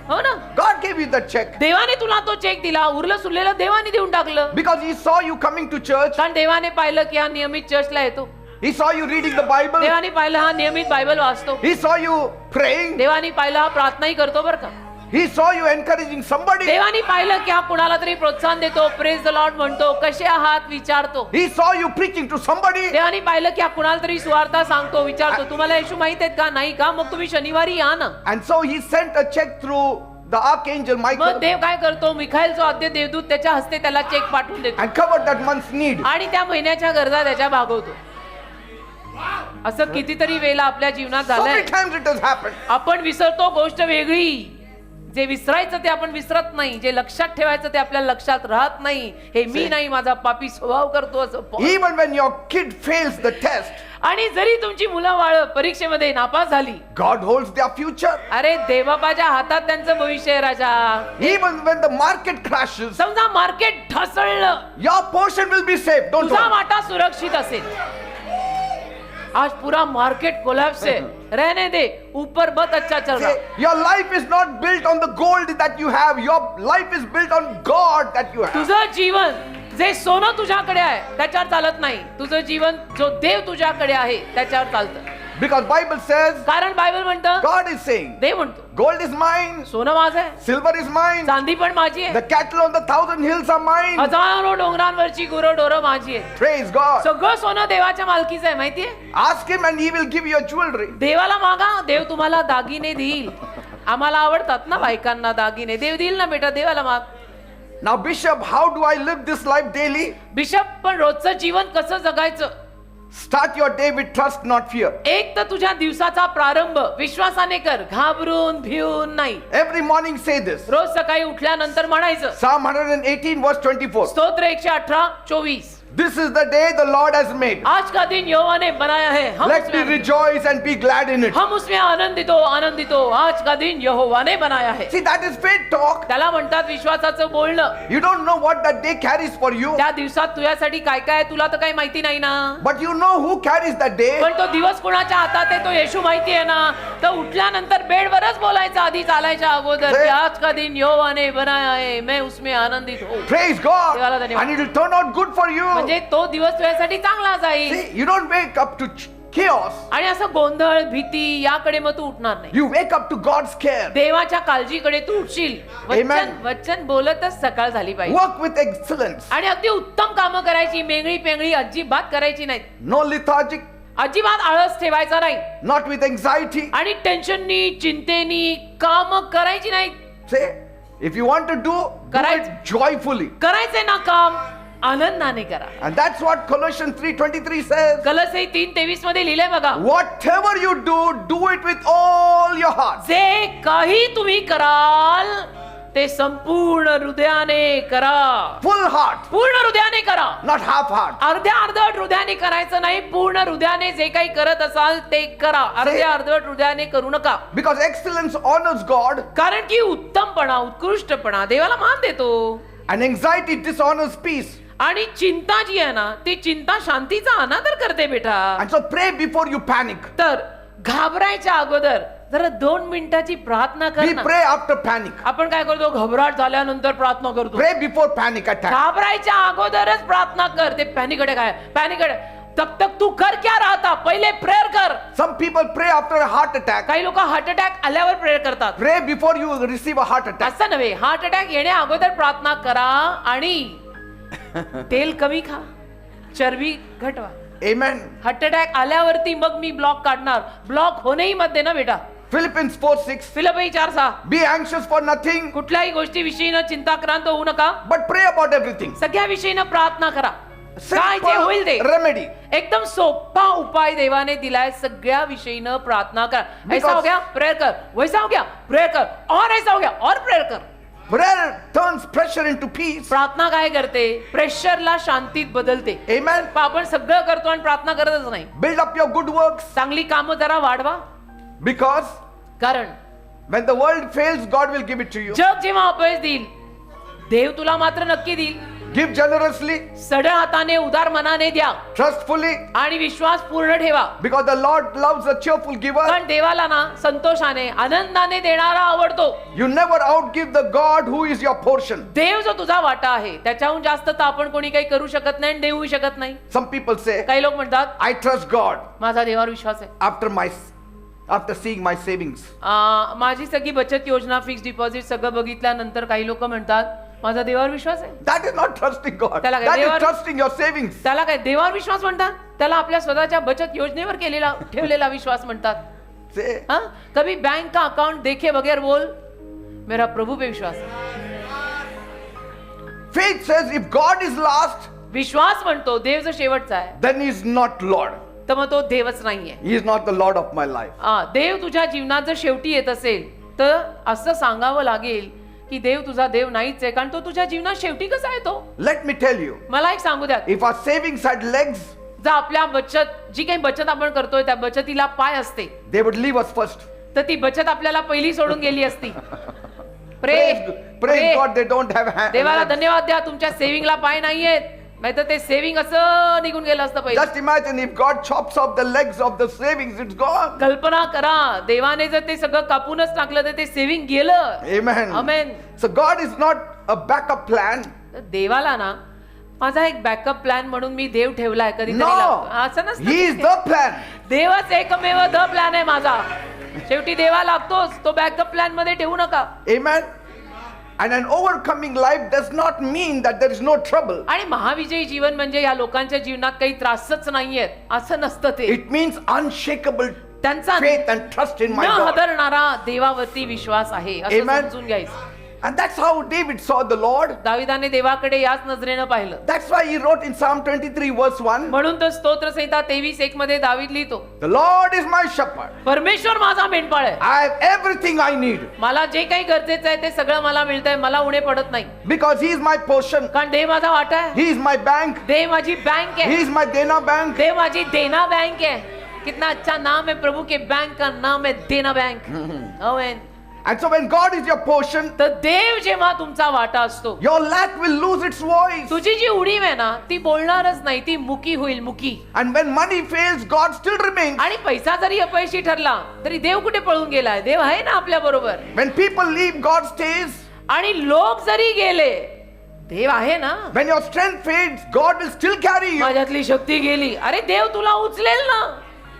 हो ना, God gave you the check देवाने तुला तो चेक दिला, उरलं सुरलेलं देवाने देऊन टाकलं. because He saw you coming to church. कारण देवाने पाहिलं की हा नियमित चर्चला येतो, He saw you reading the Bible. देवाने पाहिलं हा नियमित बायबल वाचतो, He saw you praying. देवाने पाहिलं हा प्रार्थनाही करतो बरं का, He saw you encouraging somebody. देवाने पाहिलं की हा कुणाला तरी प्रोत्साहन देतो, प्रेज द लॉर्ड म्हणतो, कसे आहात विचारतो, He saw you preaching to somebody. देवाने पाहिलं की हा कुणाला तरी सुवार्ता सांगतो, विचारतो, तुम्हाला येशू माहित आहेत का, नाही का, मग तुम्ही शनिवारी या ना. And so He sent a check through the archangel मग Michael देव काय करतो, मिखाईल जो आद्य देवदूत त्याच्या हस्ते त्याला चेक पाठवून देतो and covered that month's need. आणि त्या महिन्याच्या गरजा त्याच्या भागवतो. असं कितीतरी वेळा आपल्या जीवनात So झालंय. many times it has happened. आपण विसरतो गोष्ट वेगळी, जे विसरायचं ते आपण विसरत नाही, जे लक्षात ठेवायचं ते आपल्या लक्षात राहत नाही. हे मी नाही, माझा पापी स्वभाव करतो असं Paul. Even when your kid fails the test, आणि जरी तुमची मुलं बाळ परीक्षेमध्ये नापास झाली, God holds their future. अरे देवबापाच्या हातात त्यांचं भविष्य आहे राजा. Even when the market crashes, समजा market ढासळलं, your portion will be safe. Don't तुझा worry. वाटा सुरक्षित असेल. आज पूरा मार्केट कोलैप्स है, रहने दे, ऊपर बहुत अच्छा चल रहा. See, your life is not built on the gold that you have. Your life is built on God that you have. तुझं जीवन जे सोनं तुझ्याकडे आहे त्याच्यावर चालत नाही, तुझं जीवन जो देव तुझ्याकडे आहे त्याच्यावर चालतं. Because Bible says, कारण बायबल म्हणतं, God is saying, देव म्हणतो, gold is mine, सोनं माझं आहे, silver is mine, चांदी पण माझी the आहे, cattle on the 1,000 hills are mine. हजारो डोंगरांवरची गुरंढोरं माझी आहे. Praise God. सगळं सोनं देवाच्या मालकीचं आहे, माहितीये. Ask Him and He will give you a jewelry. देवाला मागा, देव तुम्हाला दागिने देईल. आम्हाला आवडतात ना बायकांना दागिने, देव देईल ना बेटा, देवाला माग. Now, Bishop, how do I live this life daily? Bishop, पण रोजचं जीवन कसं जगायचं? Start your day with trust, not fear. एक तर तुझ्या दिवसाचा प्रारंभ विश्वासाने कर, घाबरून भिवून नाही. Every morning say this. रोज सकाळी उठल्यानंतर म्हणायचं, Psalm 118 verse 24. स्तोत्र 118:24, This is the day the Lord has made. आज का दिन यहोवा ने बनाया है, हम Let उसमें me आनंदित rejoice and be glad in it. हम उसमें आनंदित हो, आनंदित हो. आज का दिन यहोवा ने बनाया है. See, that is faith talk. त्याला म्हणतात विश्वासाचं बोलणं. You don't know what that day carries for you, त्या दिवसात तुझ्यासाठी काय काय आहे तुला तर काही माहिती नाही ना, but you know who carries that day. पण तो दिवस कुणाच्या हातात आहे तो येशू माहिती आहे ना. तर उठल्यानंतर बेडवरच बोलायचं आधी चालायच्या अगोदर की आज का दिन यहोवा ने बनाया है, मैं उसमें आनंदित हो. Praise God. देवाला धन्यवाद. And it will turn out good for you. म्हणजे तो दिवस तुझ्यासाठी चांगला जाईल. See, you don't wake up to chaos. आणि असं गोंधळ भीती याकडे मग तू उठणार नाही. You wake up to God's care. देवाच्या काळजीकडे तू उठशील. Amen. वचन बोलतच सकाळ झाली पाहिजे Work with excellence. आणि अगदी उत्तम कामं करायची, मेंगळी पेंगळी अजिबात करायची नाही, No lethargic. अजिबात आळस ठेवायचा नाही Not with anxiety. आणि टेन्शननी चिंतेनी काम करायची नाही. Say, if you want to do Correct. it joyfully. करायचंय ना काम आनंदाने करा. And that's what Colossians 3:23 says. कलसी 3:23 मध्ये लिहिलंय बघा, Whatever you do it with all your heart. जे काही तुम्ही कराल ते संपूर्ण हृदयाने करा. Full heart, पूर्ण हृदयाने करा, not half heart. अर्ध्या अर्धवट हृदयाने करायचं नाही. पूर्ण हृदयाने जे काही करत असाल ते करा, अर्ध्या अर्धवट हृदयाने करू नका. Because excellence honors God कारण की उत्तमपणा, उत्कृष्टपणा देवाला मान देतो and anxiety dishonors peace. आणि चिंता जी आहे ना ती चिंता शांतीचा अनादर करते बेटा. And so pray before you panic. तर घाबरायच्या अगोदर जरा 2 मिनिटाची प्रार्थना कर We ना. pray after panic. आपण काय करतो, घबराट झाल्यानंतर प्रार्थना करतो. Pray before panic attack. घाबरायच्या अगोदरच प्रार्थना कर. ते पॅनिक अटॅक आहे, पॅनिक अटॅक. तब तक तू कर क्या रहा था, पहिले प्रेयर कर. Some people pray after a heart attack. काही लोक हार्ट अटॅक आल्यावर प्रेयर करतात. Pray before you receive a heart attack. असं नव्हे, हार्ट अटॅक येण्या अगोदर प्रार्थना करा आणि तेल कमी खा, चरबी घटवा. Amen. हार्ट अटॅक आल्यावरती मग मी ब्लॉक काढणार. ब्लॉक होणेही मध्ये ना बेटा. Philippians 4:6. Philippi 4:6, Be anxious for nothing, कुठल्याही गोष्टीविषयी न चिंताक्रांत होऊ नका, but pray about everything. सगळ्या विषयीनं प्रार्थना करा. काय जे होईल ते Simple remedy. एकदम सोपा उपाय देवाने दिलाय. सगळ्या विषयीनं प्रार्थना कर. ऐसा हो गया प्रेयर कर, वैसा हो गया प्रेयर कर, और ऐसा हो गया और प्रेयर कर. Prayer turns pressure into peace. प्रार्थना काय करते? प्रेशरला शांतीत बदलते. Amen. पण आपण सगळं करतो आणि प्रार्थना करतच नाही. Build up your good works, चांगली कामं जरा वाढवा. because कारण when the world fails, God will give it to you. जग जेव्हा अपयश देईल, देव तुला मात्र नक्की देईल. Give generously, सढळ हाताने उदार मनाने द्या trustfully, आणि विश्वास पूर्ण ठेवा. because the Lord loves a cheerful giver. कारण देवाला ना संतोषाने आनंदाने देणारा आवडतो. You never outgive the God who is your portion. देव जो तुझा वाटा आहे त्याच्याहून जास्त तर आपण कोणी काही करू शकत नाही आणि देऊ शकत नाही. Some people say, काही लोक म्हणतात I trust God माझा देवावर विश्वास आहे. after seeing my savings. माझी सगळी बचत योजना फिक्स डिपॉझिट सगळं बघितल्यानंतर काही लोक म्हणतात माझा देवावर विश्वास आहे. That is not trusting God. त्याला काय That is देवावर- trusting your savings. त्याला काय देवावर विश्वास म्हणतात? त्याला आपल्या स्वतःच्या बचत योजनेवर केलेला ठेवलेला विश्वास म्हणतात. Say, हाँ? कभी बैंक का अकाउंट देखे बगैर बोल मेरा प्रभु पे विश्वास है. faith says if God is last, विश्वास म्हणतो देव जो शेवटचा आहे then he is not Lord. तर मग तो देवच नाहीये. He is not the Lord of my life. देव तुझ्या जीवनात जर शेवटी येत असेल तर असं सांगावं लागेल की देव तुझा देव नाहीच आहे. कारण तो तुझ्या जीवनात शेवटी कसा येतो? Let me tell you, मला एक सांगू द्या. if our savings had legs, जर आपल्या बचत जी काही बचत आपण करतोय त्या बचतीला पाय असते they would leave us first. तर ती बचत आपल्याला पहिली सोडून गेली असती. Praise God, they don't have देवाला hands. धन्यवाद द्या तुमच्या सेव्हिंगला पाय नाहीयेत. नाहीतर ते सेव्हिंग असं निघून गेलं असतं पहिलं. Just imagine if God chops off the legs of the savings, it's gone. कल्पना करा देवाने जर ते सगळं कापूनच टाकलं तर ते सेव्हिंग गेलं. Amen. Amen. So God is not a backup plan. तर देवाला ना माझा एक बॅकअप प्लॅन म्हणून मी देव ठेवलाय कधीतरी No. लागतो. असं नसतं. He is the plan. देवच एकमेव द प्लॅन आहे माझा. शेवटी देवा लागतोच. तो बॅकअप प्लॅन मध्ये ठेवू नका. Amen. And an overcoming life does not mean that there is no trouble. आणि महाविजयी जीवन म्हणजे या लोकांच्या जीवनात काही त्रासच नाहीयेत असं नसतं ते. It means unshakable त्यांचा faith and trust in my न God. हदरणारा देवावरती विश्वास आहे असं Amen. समजून घ्यायचं. And that's how David saw the Lord. दाविदाने देवाकडे याच नजरेनं पाहिलं. That's why he wrote in Psalm 23 verse 1, म्हणून तर स्तोत्र संहिता 23:1 मध्ये दावीद लिहितो the Lord is my shepherd. परमेश्वर माझा मेंढपाळ आहे. I have everything I need मला जे काही गरजेचं आहे ते सगळं मला मिळतंय. मला उणे पडत नाही. because he is my portion. कारण देव माझा वाटा आहे. He is my bank. देव माझी बँक He आहे. is my Dena bank. देव माझी देना बैंक है. कितना अच्छा नाम है प्रभु के बैंक का नाम है Dena bank. Amen. And so when God is your portion, तर देव जेव्हा तुमचा वाटा असतो your lack will lose its voice. तुझी जी उणीव आहे ना ती बोलणारच नाही. ती मुकी होईल मुकी. And when money fails, God still remains. आणि पैसा जरी अपयशी ठरला तरी देव कुठे पळून गेलाय? देव आहे ना आपल्या बरोबर. When people leave, God stays. आणि लोक जरी गेले देव आहे ना. When your strength fades, God will still carry you. माझ्यातली शक्ती गेली अरे देव तुला उचलेल ना.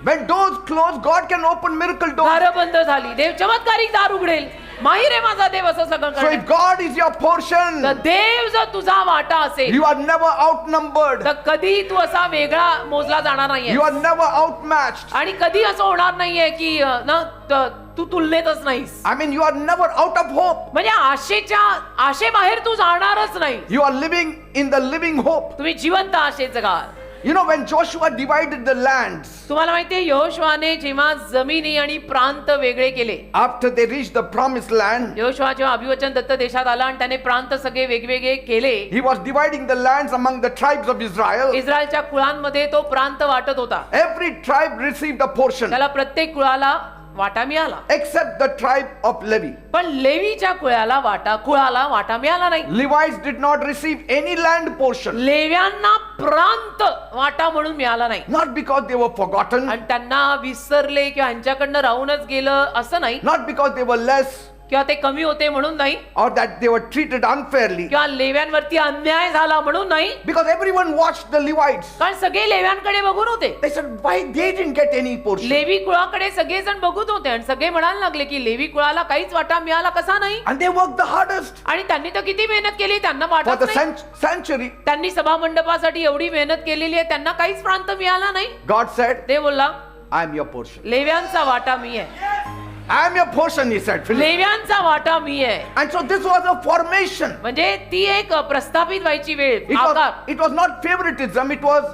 When doors close, God can open miracle doors. दारं बंद झाली देव चमत्कारिक दार उघडेल. माहीर आहे माझा देव असं सगळं So करण्यात. if God is your portion, तर देव जर तुझा वाटा असेल you are never outnumbered. तर कधी तू असा वेगळा मोजला जाणार नाहीये. You are never outmatched. आणि कधी असं होणार नाहीये की ना तू तुलनेतच नाहीस. I mean, you are never out of hope. म्हणजे आशेबाहेर तू जाणारच नाही. You are living in the living hope. तुम्ही जिवंत आशेत जगा. You know, when Joshua divided the lands, तुम्हाला माहितीये यहोशुआने जेव्हा जमिनी आणि प्रांत वेगळे केले. after they reached the promised land, Yehoshua जेव्हा अभिवचन दत्त देशात आला आणि त्याने प्रांत सगळे वेगवेगळे केले. he was dividing the lands among the tribes of Israel. इस्रायलच्या कुळांमध्ये तो प्रांत वाटत होता. Every tribe received a portion त्याला प्रत्येक कुळाला वाटा मिळाला except the tribe of Levi. पण लेवीच्या कुळाला वाटा मिळाला नाही. Levites did not receive any land portion, लेव्यांना प्रांत वाटा म्हणून मिळाला नाही. not because they were forgotten, आणि त्यांना विसरले किंवा यांच्याकडनं राहूनच गेलं असं नाही. not because they were less, किंवा ते कमी होते म्हणून नाही. or that they were treated unfairly, किंवा लेव्यांवरती अन्याय झाला म्हणून नाही. because everyone watched the Levites. कारण सगळे लेव्यांकडे बघून होते. They said, why they didn't get any portion? Levi कुळाकडे सगळेजण बघत होते आणि सगळे म्हणायला लागले की लेवी कुळाला काहीच वाटा मिळाला कसा नाही. And they worked the hardest आणि त्यांनी तर किती मेहनत केली त्यांना for वाटत the नाही. century. त्यांनी सभा मंडपासाठी एवढी मेहनत केलेली आहे त्यांना काहीच प्रांत मिळाला नाही. God said, ते बोलला I am your portion. लेव्यांचा वाटा मी आहे. I am your portion, he said. Philip. लेव्यांचा वाटा मी आहे. And so this was a formation. म्हणजे ती एक प्रस्थापित व्हायची वेळ. It was not favoritism, it was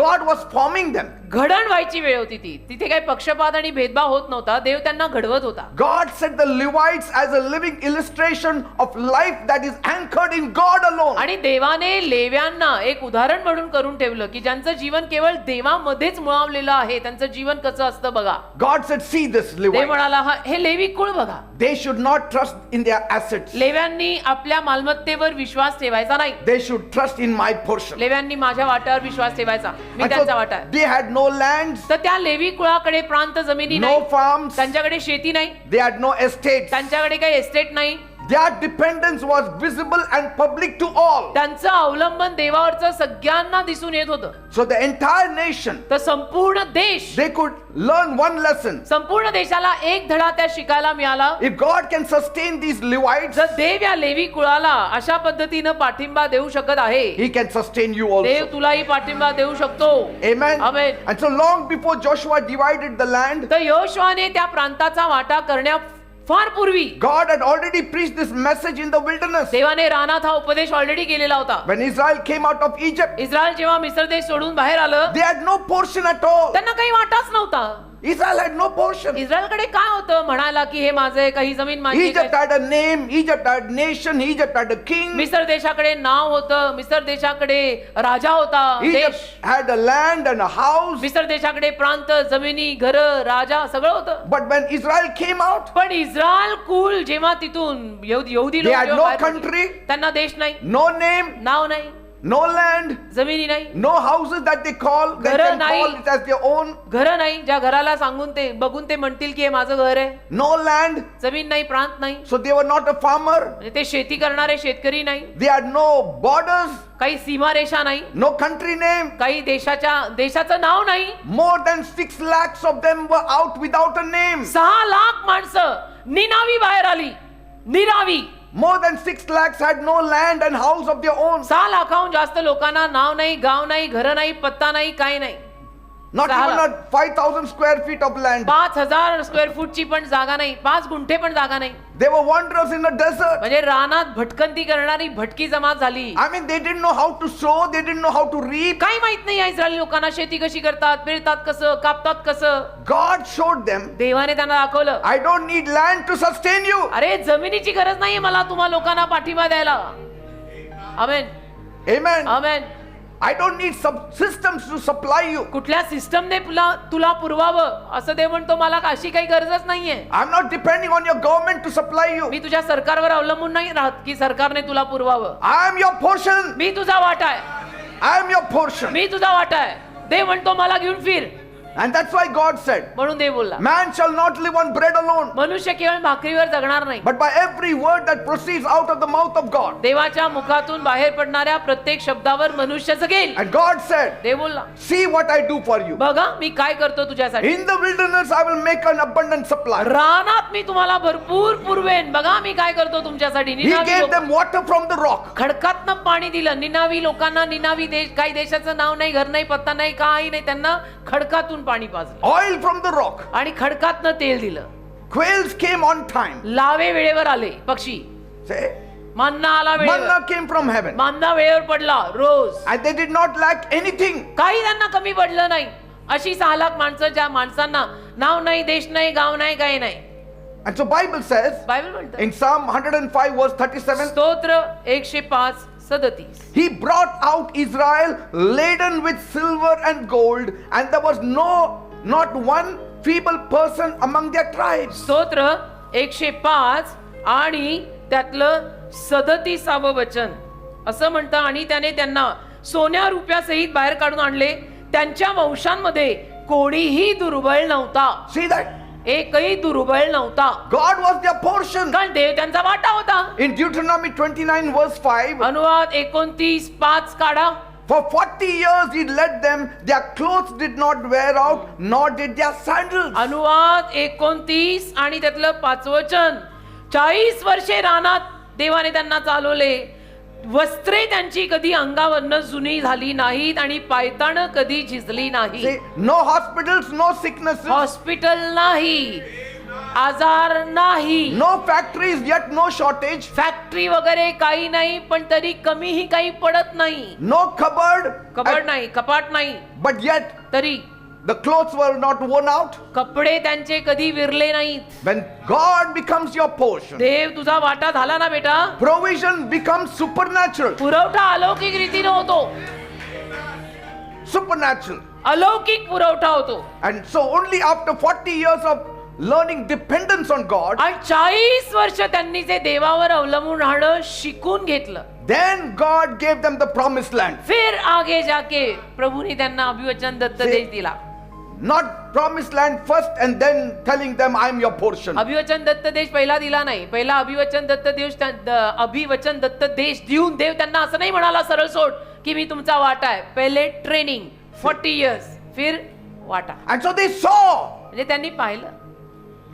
God was forming them. घडण व्हायची वेळ होती ती. तिथे काही पक्षपात आणि भेदभाव होत नव्हता. देव त्यांना घडवत होता. God set the Levites as a living illustration of life that is anchored in God alone. आणि देवाने लेव्यांना एक उदाहरण म्हणून करून ठेवलं की ज्यांचं जीवन केवळ देवामध्येच मुळावलेलं आहे. त्यांचं जीवन कसं असतं बघा. God said, see this Dev Levite. म्हणाला हे लेवी कुळ बघा. They should not trust in their assets. लेव्यांनी आपल्या मालमत्तेवर विश्वास ठेवायचा नाही. They should trust in my portion. लेव्यांनी माझ्या वाट्यावर विश्वास ठेवायचा. मी And त्यांचा so वाटा आहे. they had no lands, तर त्या लेवी कुळाकडे प्रांत जमिनी no नाही. farms, त्यांच्याकडे शेती नाही. they had no estates. त्यांच्याकडे काही एस्टेट नाही. Their dependence was visible and public to all. त्यांचं अवलंबन देवावरचं सगळ्यांना दिसून येत होतं. So the entire nation, तर संपूर्ण देश, they could learn one lesson. संपूर्ण देशाला एक धडा त्या शिकायला मिळाला. If God can sustain these Levites, जर देव या लेवी कुळाला अशा पद्धतीनं पाठिंबा देऊ शकत आहे, He can sustain you Dev also. तुलाही पाठिंबा देऊ शकतो. Amen. Amen. And so long before Joshua divided the land, तर योशुआने त्या प्रांताचा वाटा करण्या फार पूर्वी God had already preached this message in the wilderness. देवाने रानात हा उपदेश ऑलरेडी केलेला होता. When Israel came out of Egypt, Israel जेव्हा मिस्र देश सोडून बाहेर आलं, they had no portion at all. त्यांना काही वाटाच नव्हता. Israel had no portion. इस्रायलकडे काय होतं म्हणायला की हे माझे काही जमीन माझी. Egypt had a name, Egypt had nation, Egypt had a king. मिस्र देशाकडे नाव होतं, मिस्र देशाकडे राजा होता, Egypt देश. had a land and a house. मिस्र देशाकडे प्रांत, जमिनी, घर, राजा सगळं होतं. But when Israel came out, पण इस्रायल कुल जेव्हा तिथून यहुदी they लोक had जेव्हा no बाहेर पडले, country, त्यांना देश नाही, no name, नाव नाही, no land, जमिनी नाही, no houses that they घरं can नाही. call it as their own, घर नाही, ज्या घराला सांगून ते बघून ते म्हणतील की हे माझं घर आहे. no land. जमीन नाही, प्रांत नाही, So they were not a farmer. म्हणजे ते शेती करणारे शेतकरी नाही, They had no borders, काही सीमारेषा नाही, no country name. काही देशाचं नाव नाही. More than 6 lakhs of them were out without a name. 6 lakh माणसं निनावी बाहेर आली. निनावी. More than 6 lakhs had no land and house of their own. 6 लाखाहून जास्त लोकांना नाव नाही, गाव नाही, घर नाही, पत्ता नाही, काही नाही. Not Sahala. even a 5,000 square feet of land. 5,000 square फूटची पण जागा नाही, 5 गुंठे पण जागा नाही. They were wanderers in the desert. म्हणजे रानात भटकंती करणारी भटकी जमात झाली. I mean, they didn't know how to sow, they didn't know how to reap. काही माहित नाही या इस्रायली लोकांना शेती कशी करतात, पेरतात कसं, कापतात कसं. God showed them, देवाने त्यांना दाखवलं, I don't need land to sustain you. अरे जमिनीची गरज नाहीये मला तुम्हा लोकांना पाठिंबा द्यायला. आमेन. Amen. Amen. I don't need systems to supply you. कुठल्या सिस्टमने तुला पुरवावं असं देव म्हणतो. मला अशी काही गरजच नाहीये. I'm not depending on your government to supply you. मी तुझ्या सरकारवर अवलंबून नाही राहत की सरकारने तुला पुरवावं. I am your portion. मी तुझा वाटा आहे. I am your portion. मी तुझा वाटा आहे. देव म्हणतो मला घेऊन फिर. And that's why God said, म्हणून देव बोलला, man shall not live on bread alone, मनुष्य केवळ भाकरीवर जगणार नाही, but by every word that proceeds out of the mouth of God. देवाच्या मुखातून बाहेर पडणाऱ्या प्रत्येक शब्दावर मनुष्य जगेल. And God said, देव बोलला, see what I do for you. बघा मी काय करतो तुझ्यासाठी. In the wilderness I will make an abundant supply. रानात मी तुम्हाला भरपूर पुरवेन. बघा मी काय करतो तुमच्यासाठी. He निनावी gave लोक- them water from the rock. खडकातनं पाणी दिलं. निनावी लोकांना, निनावी देश, काही देशाचं नाव नाही, घर नाही, पत्ता नाही, काही नाही, त्यांना खडकातून पाणी पाजलं Oil from the rock. आणि खडकातनं तेल दिलं. Quails came on time. लावे वेळेवर आले. पक्षी Say, मान्ना आला वेळेवर. manna came from heaven. मान्ना वेळेवर पडला रोज. And they did not lack anything. काही त्यांना कमी पडलं नाही. अशी 6 लाख माणसं ज्या माणसांना नाव नाही, देश नाही, गाव नाही, काही नाही. And so Bible says Bible म्हणतं in Psalm 105 verse 37, स्तोत्र 105:37 He brought out Israel laden with silver and gold, and there was not one feeble person among their tribes. स्तोत्र 105 आणि त्यातलं 37वं वचन असं म्हणतं, आणि त्याने त्यांना सोन्या रुपयासहित बाहेर काढून आणले. त्यांच्या वंशांमध्ये कोणीही दुर्बळ नव्हता. See that? एकही दुर्बळ नव्हता. God was their portion. कारण देव त्यांचा वाटा होता. In Deuteronomy 29 verse 5, अनुवाद 29:5 काढा. for 40 years he led them, their clothes did not wear out, nor did their sandals. अनुवाद 29 आणि त्यातलं 5वं वचन. 40 वर्षे रानात देवाने त्यांना चालवले. वस्त्रे त्यांची कधी अंगावरनं जुनी झाली नाहीत आणि पायतानं कधी झिजली नाही. See, no hospitals, no sicknesses, hospital नाही, आजार नाही, no factories, yet no shortage, factory वगैरे काही नाही, पण तरी कमीही काही पडत नाही. no cupboard, कबड नाही, कपाट नाही, but yet तरी the clothes were not worn out. कपडे त्यांचे कधी विरले नाहीत. When God becomes your portion, देव तुझा वाटा झाला ना बेटा, provision becomes supernatural. पुरवठा अलौकिक रीतीने होतो. Supernatural. अलौकिक पुरवठा होतो. And so only after 40 years of learning dependence on God, आणि 40 वर्ष त्यांनी जे देवावर अवलंबून राहणं शिकून घेतलं. then God gave them the promised land. फिर आगे जाके प्रभूने त्यांना अभिवचन दत्त देश दिला. Not promised land first and then telling them I am your portion. अभिवचन Datta देश पहिला दिला नाही. पहिला अभिवचन दत्त देश देऊन देव त्यांना असं नाही म्हणाला सरळ सोड की मी तुमचा वाटा आहे. पहिले ट्रेनिंग 40 इयर्स, फिर वाटा. And so they saw म्हणजे त्यांनी पाहिलं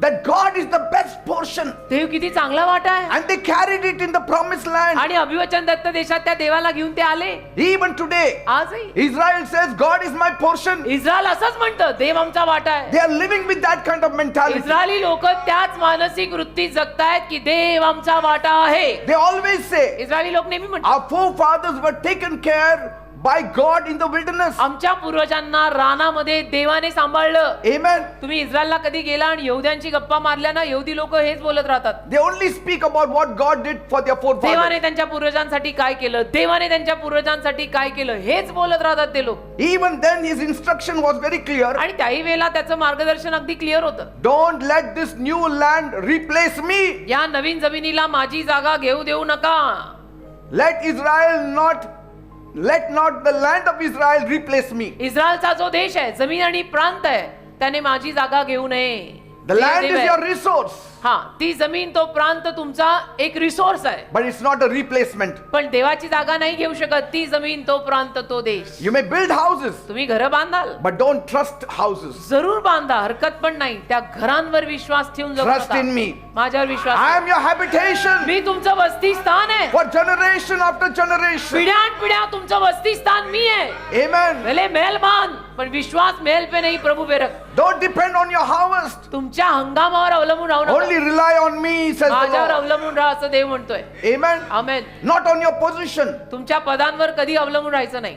that God is the best portion. देव किती चांगला वाटा आहे. And they carried it in the promised land. आणि अभिवचन दत्त देशात त्या देवाला घेऊन ते आले. Even today, आजही Israel says God is my portion. Israel असंच म्हणतं देव आमचा वाटा आहे. They are living with that kind of mentality. Israeli लोक त्याच मानसिक वृत्ती जगतायत की देव आमचा वाटा आहे. They always say इस्रायली लोक नेहमी म्हणतात our forefathers were taken care by God in the wilderness. आमच्या पूर्वजांना रानामध्ये देवाने सांभाळलं. Amen. तुम्ही इस्रायलला कधी गेला आणि यहुद्यांची गप्पा मारल्या ना, यहुदी लोक हेच बोलत राहतात. They only speak about what God did for their forefathers. देवाने त्यांच्या पूर्वजांसाठी काय केलं, देवाने त्यांच्या पूर्वजांसाठी काय केलं, हेच बोलत राहतात ते लोक. Even then his instruction was very clear. आणि त्याही वेळेला त्याचं मार्गदर्शन अगदी क्लिअर होतं. Don't let this new land replace me. या नवीन जमिनीला माझी जागा घेऊ देऊ नका. Let not the land of Israel replace me. इस्रायलचा जो देश आहे, जमीन आणि प्रांत आहे, त्याने माझी जागा घेऊ नये. The land is your resource, हा, ती जमीन तो प्रांत तुमचा एक रिसोर्स आहे. but it's not a replacement. पण देवाची जागा नाही घेऊ शकत. ती जमीन, तो प्रांत, तो देश. You may build houses, तुम्ही घरं बांधाल, but don't trust houses. जरूर बांधा, हरकत पण नाही. त्या घरांवर विश्वास ठेवून जगू Trust नका. in me. माझ्यावर विश्वास I ठेवा. am your habitation मी तुमचं वसती स्थान आहे. for generation after generation. पिढ्यान पिढ्या तुमचं वसती स्थान मी आहे. Amen. भले महल बांध, पण विश्वास महल पे नहीं प्रभु पे रख. Don't depend on your harvest. तुमच्या हंगामावर अवलंबून राहू नका. Only rely on me, says माझ्यावर the Lord. अवलंबून राहा असं देव म्हणतोय. Amen. Amen. Not on your position, तुमच्या पदांवर कधी अवलंबून राहायचं नाही,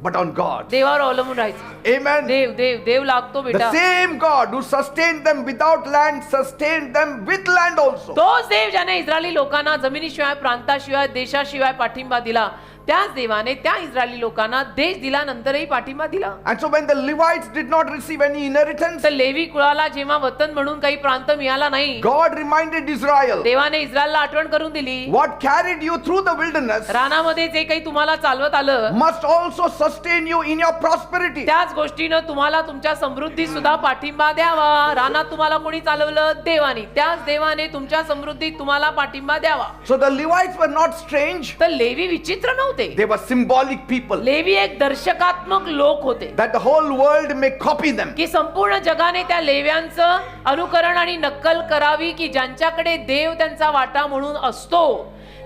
but on God. देवावर अवलंबून राहायचं. Amen. देव देव देव लागतो The बेटा. same God who sustained them without land sustained them with land also. तोच देव ज्याने इस्रायली लोकांना जमिनीशिवाय, प्रांताशिवाय, देशाशिवाय पाठिंबा दिला, त्याच देवाने त्या इस्रायली लोकांना देश दिल्यानंतरही पाठिंबा दिला. And so when the Levites did not receive any inheritance, तर लेवी कुळाला जेव्हा वतन म्हणून काही प्रांत मिळाला नाही, God reminded Israel, देवाने इस्रायलला आठवण करून दिली, what carried you through the wilderness रानामध्ये जे काही तुम्हाला चालवत आलं, must also sustain you in your prosperity. त्याच गोष्टीनं तुम्हाला तुमच्या समृद्धीत सुद्धा पाठिंबा द्यावा. रानात तुम्हाला कोणी चालवलं? देवाने. त्याच देवाने तुमच्या समृद्धीत तुम्हाला पाठिंबा द्यावा. So the Levites were not strange. तर लेवी विचित्र नव्हते. They were symbolic people Levi एक दर्शकात्मक लोक होते that the whole world may copy them. की संपूर्ण जगाने त्या लेव्यांचं अनुकरण आणि नक्कल करावी, की ज्यांच्याकडे देव त्यांचा वाटा म्हणून असतो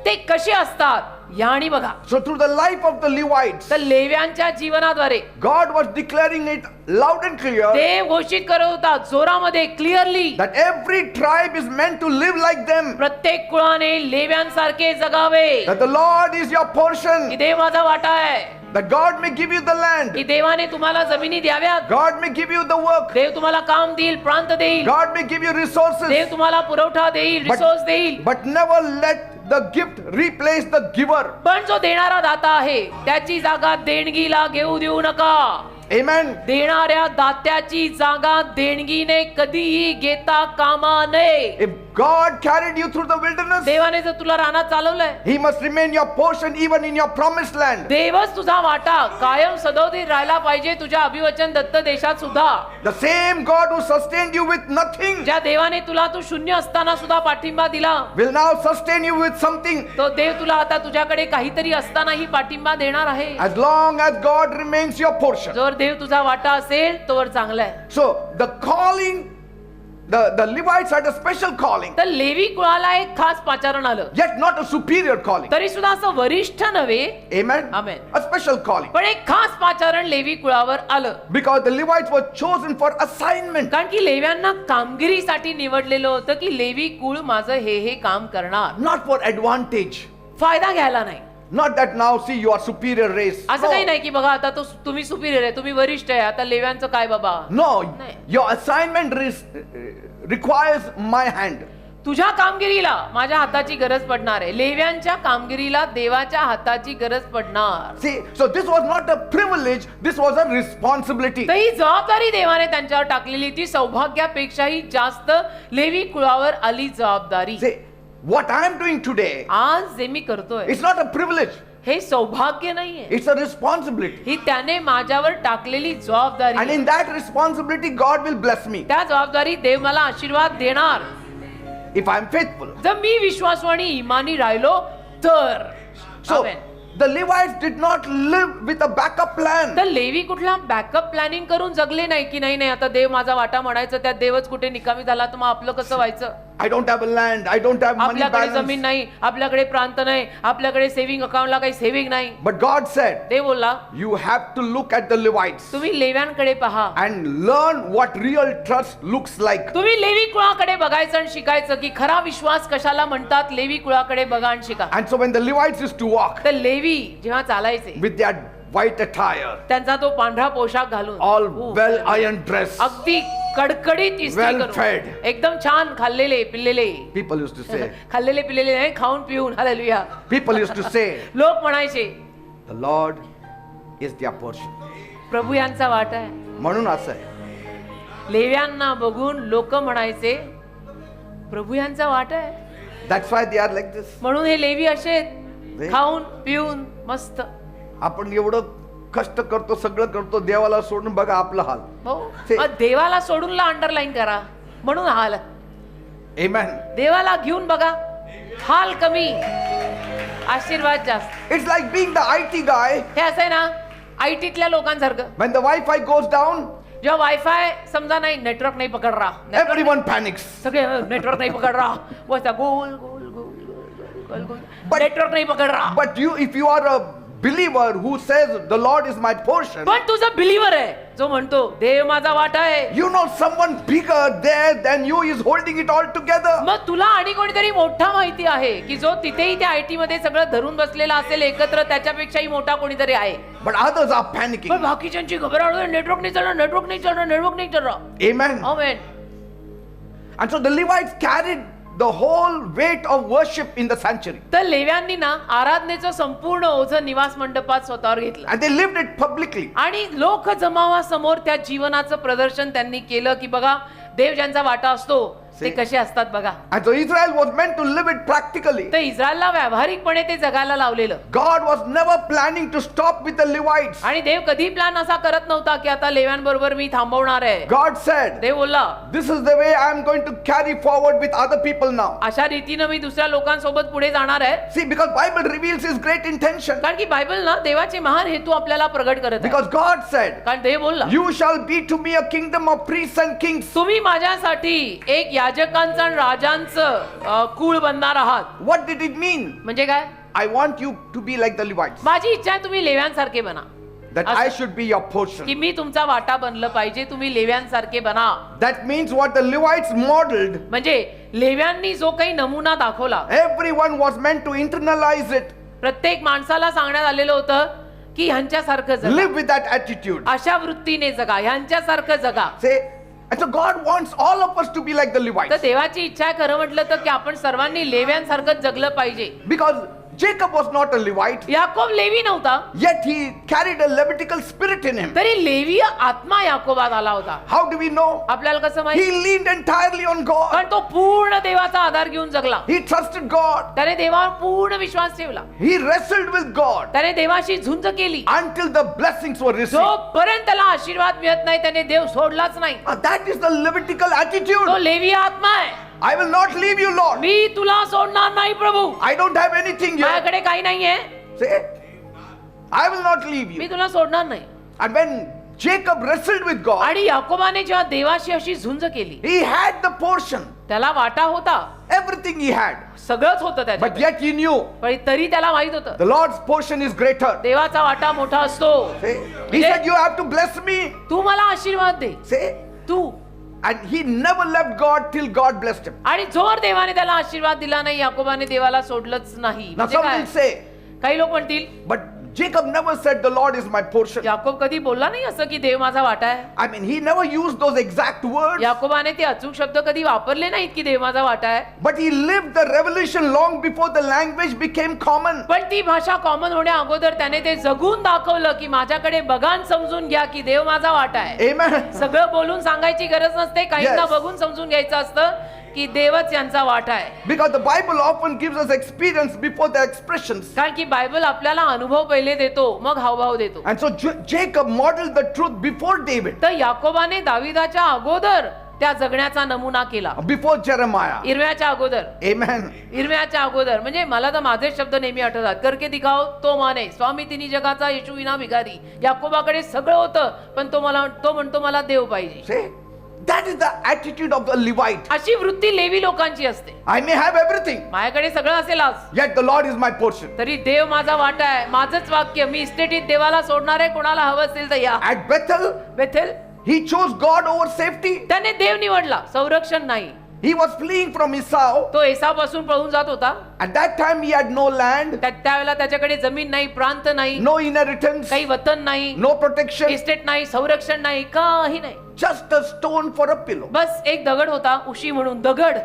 ते कसे असतात या आणि बघा. So through the life of the Levites, तर लेव्यांच्या जीवनाद्वारे God was declaring it loud and clear देव घोषित करत होता जोरामध्ये, clearly, that every tribe is meant to live like them. प्रत्येक कुळाने लेव्यांसारखे जगावे. That the Lord is your portion. की देव माझा वाटा आहे. That God may give you the land. की देवाने तुम्हाला जमिनी द्याव्यात. God may give you the work. देव तुम्हाला काम देईल, प्रांत देईल. God may give you resources. देव तुम्हाला पुरवठा देईल, रिसोर्स देईल. But never let the gift replace the giver. पण जो देणारा दाता आहे त्याची जागा देणगीला घेऊ देऊ नका. Amen. देणाऱ्या दात्याची जागा देणगीने कधीही घेता कामा नये. If God carried you through the wilderness, देवाने जर तुला रानात चालवलंय, He must remain your portion even in your promised land. देवच तुझा वाटा कायम सदोदित राहायला पाहिजे तुझ्या अभिवचन दत्त देशात सुद्धा. The same God who sustained you with nothing ज्या देवाने तुला तू शून्य असताना सुद्धा पाठिंबा दिला, will now sustain you with something. तो देव तुला आता तुझ्याकडे काहीतरी असतानाही पाठिंबा देणार आहे. As long as God remains your portion. जर देव तुझा वाटा असेल तोवर चांगला आहे. So the calling, the Levites had a special calling, तर लेवी कुळाला एक खास पाचारण आलं, yet not a superior calling. तरी सुद्धा असं वरिष्ठ नव्हे, Amen. Amen. A special calling. पण एक खास पाचारण लेवी कुळावर आलं. Because the Levites were chosen for assignment. कारण की लेव्यांना कामगिरीसाठी निवडलेलं होतं की लेवी कुळ माझं हे काम करणार, Not for advantage. फायदा घ्यायला नाही. Not that now, see, you are superior race. असं काही No. नाही की बघा आता तुम्ही सुपिरियर आहे, तुम्ही वरिष्ठ आहे, आता लेव्यांचं काय बाबा. No, नाही. your assignment requires my hand. तुझ्या कामगिरीला माझ्या हाताची गरज पडणार आहे. लेव्यांच्या कामगिरीला देवाच्या हाताची गरज पडणार. See, so this was not a privilege, this was a responsibility. तर ही जबाबदारी देवाने त्यांच्यावर टाकलेली, ती सौभाग्यापेक्षाही जास्त लेवी कुळावर आली जबाबदारी. See, what I am doing today, आज जे मी करतोय it's not a privilege, हे सौभाग्य नाहीये, it's a responsibility. ही त्याने माझ्यावर टाकलेली And जबाबदारी. in that responsibility, God will bless me त्या जबाबदारी देव मला आशीर्वाद देणार if I am faithful. जर मी विश्वासू आणि इमानी राहिलो तर. So, Amen. the Levites did not live with a backup plan. तर लेवी कुठला बॅकअप प्लॅनिंग करून जगले नाही की नाही आता देव माझा वाटा म्हणायचं, त्यात देवच कुठे निकामी झाला तर मग आपलं कसं व्हायचं. I don't have a land, I don't have money आपल्याकडे balance. जमीन नाही, आपल्याकडे प्रांत नाही, आपल्याकडे सेव्हिंग अकाउंटला काही सेव्हिंग नाही. But God said, देव बोलला you have to look at the Levites तुम्ही लेव्यांकडे पहा, and learn what real trust looks like. तुम्ही लेवी कुळाकडे बघायचं आणि शिकायचं की खरा विश्वास कशाला म्हणतात. लेवी कुळाकडे बघा आणि शिका. And so when the Levites used to walk तर लेवी जेव्हा चालायचे with their white attire, त्यांचा तो पांढरा पोशाख घालून all well iron dress, अगदी कडकडीत इस्त्री Well करून, fed. एकदम छान खाल्लेले पिल्लेले, people used to say, खाल्लेले पिल्लेले नाही, खाऊन पिऊन. Hallelujah. people used to say, लोक म्हणायचे the Lord is their portion. प्रभू यांचा वाटा आहे. म्हणून असं आहे. लेव्यांना बघून लोक म्हणायचे प्रभू यांचा वाटा आहे. That's why they are like this. म्हणून हे लेवी असे आहेत, खाऊन पिऊन मस्त. आपण एवढं कष्ट करतो, सगळं करतो, देवाला सोडून बघा आपला हाल. हो, ते- मग देवाला सोडून ला अंडरलाईन करा, म्हणून हाल. Amen. देवाला घेऊन बघा, हाल कमी, आशीर्वाद जास्त. It's like being the IT guy. हे असं आहे ना आयटीतल्या लोकांसारखं. When the Wi-Fi goes down, जेव्हा वायफाय समजा नाही, नेटवर्क नाही पकड रहा, everyone panics. सगळे नेटवर्क नाही पकड रहा, बस गोल गोल गोल गोल गोल, But- नेटवर्क नाही पकड रहा. But if you are a believer who says the Lord is my portion, पण तुझा बिलीवर आहे जो म्हणतो देव माझा वाटा आहे, you know someone bigger there than you is holding it all together. मग तुला आणि कोणीतरी मोठा माहिती आहे की जो तिथेही त्या आयटी मध्ये सगळं धरून बसलेला असेल एकत्र, त्याच्यापेक्षाही मोठा कोणीतरी आहे. But others are panicking. पण बाकीच्यांची घबराट होते, नेटवर्क नाही चालणार, नेटवर्क नाही चालणार, नेटवर्क नाही चालणार. Amen. Amen. And so the Levites carried the whole weight of worship in the sanctuary. तर लेव्यांनी ना आराधनेचं संपूर्ण ओझं निवास मंडपात स्वतःवर घेतलं And they lived it publicly. आणि लोक जमावासमोर त्या जीवनाचं प्रदर्शन त्यांनी केलं की बघा देव ज्यांचा वाटा असतो ते कसे असतात बघा. And so Israel was meant to live it practically. तर इस्रायलला व्यावहारिकपणे ते जगायला लावलेलं. God was never planning to stop with the Levites. आणि देव कधी प्लॅन असा करत नव्हता की आता लेव्यांबरोबर मी थांबवणार आहे. God said, देव बोलला this is the way I am going to carry forward with other people now. अशा रीतीनं मी दुसऱ्या लोकांसोबत पुढे जाणार आहे. See, because Bible reveals his great intention. कारण की बायबल ना देवाचे महान हेतू आपल्याला प्रगट करत आहे. Because God said, कारण देव बोलला you shall be to me a kingdom of priests and kings. तुम्ही माझ्यासाठी एक याजकांचं आणि राजांचं कुळ बनणार आहात. What did it mean? म्हणजे काय? I want you to be like the Levites. माझी इच्छा आहे तुम्ही लेव्यांसारखे बना, That I should be your portion. की मी तुमचा वाटा बनलं पाहिजे, तुम्ही लेव्यांसारखे बना. That means what the Levites modeled, म्हणजे लेव्यांनी जो काही नमुना दाखवला, everyone was meant to internalize it, प्रत्येक माणसाला सांगण्यात आलेलं होतं की ह्यांच्यासारखं जगा, live with that attitude. अशा वृत्तीने जगा, ह्यांच्यासारखं जगा. Say, and so God wants all of us to be like the तर Levites. देवाची इच्छा आहे खरं म्हटलं तर की आपण सर्वांनी लेव्यांसारखं जगलं पाहिजे. Because Jacob was not a Levite, याकोब लेवी नव्हता, yet he carried a Levitical spirit in him. तरी लेवी आत्मा याकोबात आला होता. How do we know? आपल्याला कसं माहिती? He leaned entirely on God. कारण तो पूर्ण देवाचा आधार घेऊन जगला. He trusted God. त्याने देवावर पूर्ण विश्वास ठेवला. He wrestled with God त्याने देवाशी झुंज केली. until the blessings were received. जोपर्यंत त्याला आशीर्वाद मिळत नाही त्याने देव सोडलाच नाही. That is the Levitical तो attitude. लेवी आत्मा आहे. I will not leave you, Lord. मी तुला सोडणार नाही प्रभू, I don't have anything here. माझ्याकडे काही नाहीये, Say, I will not leave me you. तुला सोडणार नाही. And when Jacob wrestled with God, आणि याकोबाने जेव्हा देवाशी अशी झुंज केली, he had the portion, त्याला वाटा होता, everything he had. सगळंच होतं But त्याच्यात, yet he knew पण तरी त्याला माहित होतं the Lord's portion is greater. देवाचा वाटा मोठा असतो. Say, he said, you have to bless me. तू मला आशीर्वाद दे, Say, Tu. and he never left God till God blessed him. आणि जोर देवाने त्याला आशीर्वाद दिला नाही, याकोबाने देवाला सोडलंच नाही. Now म्हणजे some काय? will say, काही लोक म्हणतील But Jacob never said the Lord is my portion. Yakob कधी बोलला नाही असं की देव माझा वाटा आहे. I mean, he never used those exact words. याकोबाने ते अचूक शब्द कधी वापरले नाहीत की देव माझा वाटा आहे. But he lived the revelation long before the language became common. पण ती भाषा कॉमन होण्या अगोदर त्याने ते जगून दाखवलं की माझ्याकडे बघान समजून घ्या की देव माझा वाटा आहे. Amen. सगळं बोलून सांगायची गरज नसते, काहींना Yes. बघून समजून घ्यायचं असतं की देवच यांचा वाटा आहे. Because the Bible often gives us experience before the expressions. कारण की बायबल आपल्याला अनुभव पहिले देतो मग हावभाव देतो. And so Jacob modeled the truth before David, तर याकोबाने दाविदाच्या अगोदर त्या जगण्याचा नमुना केला. before Jeremiah. इर्म्याच्या अगोदर Amen. इर्म्याच्या अगोदर म्हणजे मला तर माझे शब्द नेहमी आठवतात. करके दिखाओ तो माने स्वामी तिन्ही जगाचा येशू विना भिकारी. याकोबाकडे सगळं होतं पण तो म्हणतो मला देव पाहिजे. See, that is the attitude of the Levite. अशी वृत्ती लेवी लोकांची असते. I may have everything, माझ्याकडे सगळं असेल आज yet the Lord is my portion. तरी देव माझा वाटा आहे. माझंच वाक्य मी इस्टेटीत देवाला सोडणार आहे. कोणाला हवं असेल तर या. At Bethel, Bethel he chose God over safety. त्याने देव निवडला, संरक्षण नाही. He was fleeing from Esau. तो एसापासून पळून जात होता. At that time, he had no land, त्यावेळेला त्याच्याकडे जमीन नाही, प्रांत नाही, no inheritance, काही वतन नाही, no protection, इस्टेट नाही, संरक्षण नाही, काही नाही. just a stone for a pillow. बस एक दगड होता, उशी म्हणून दगड.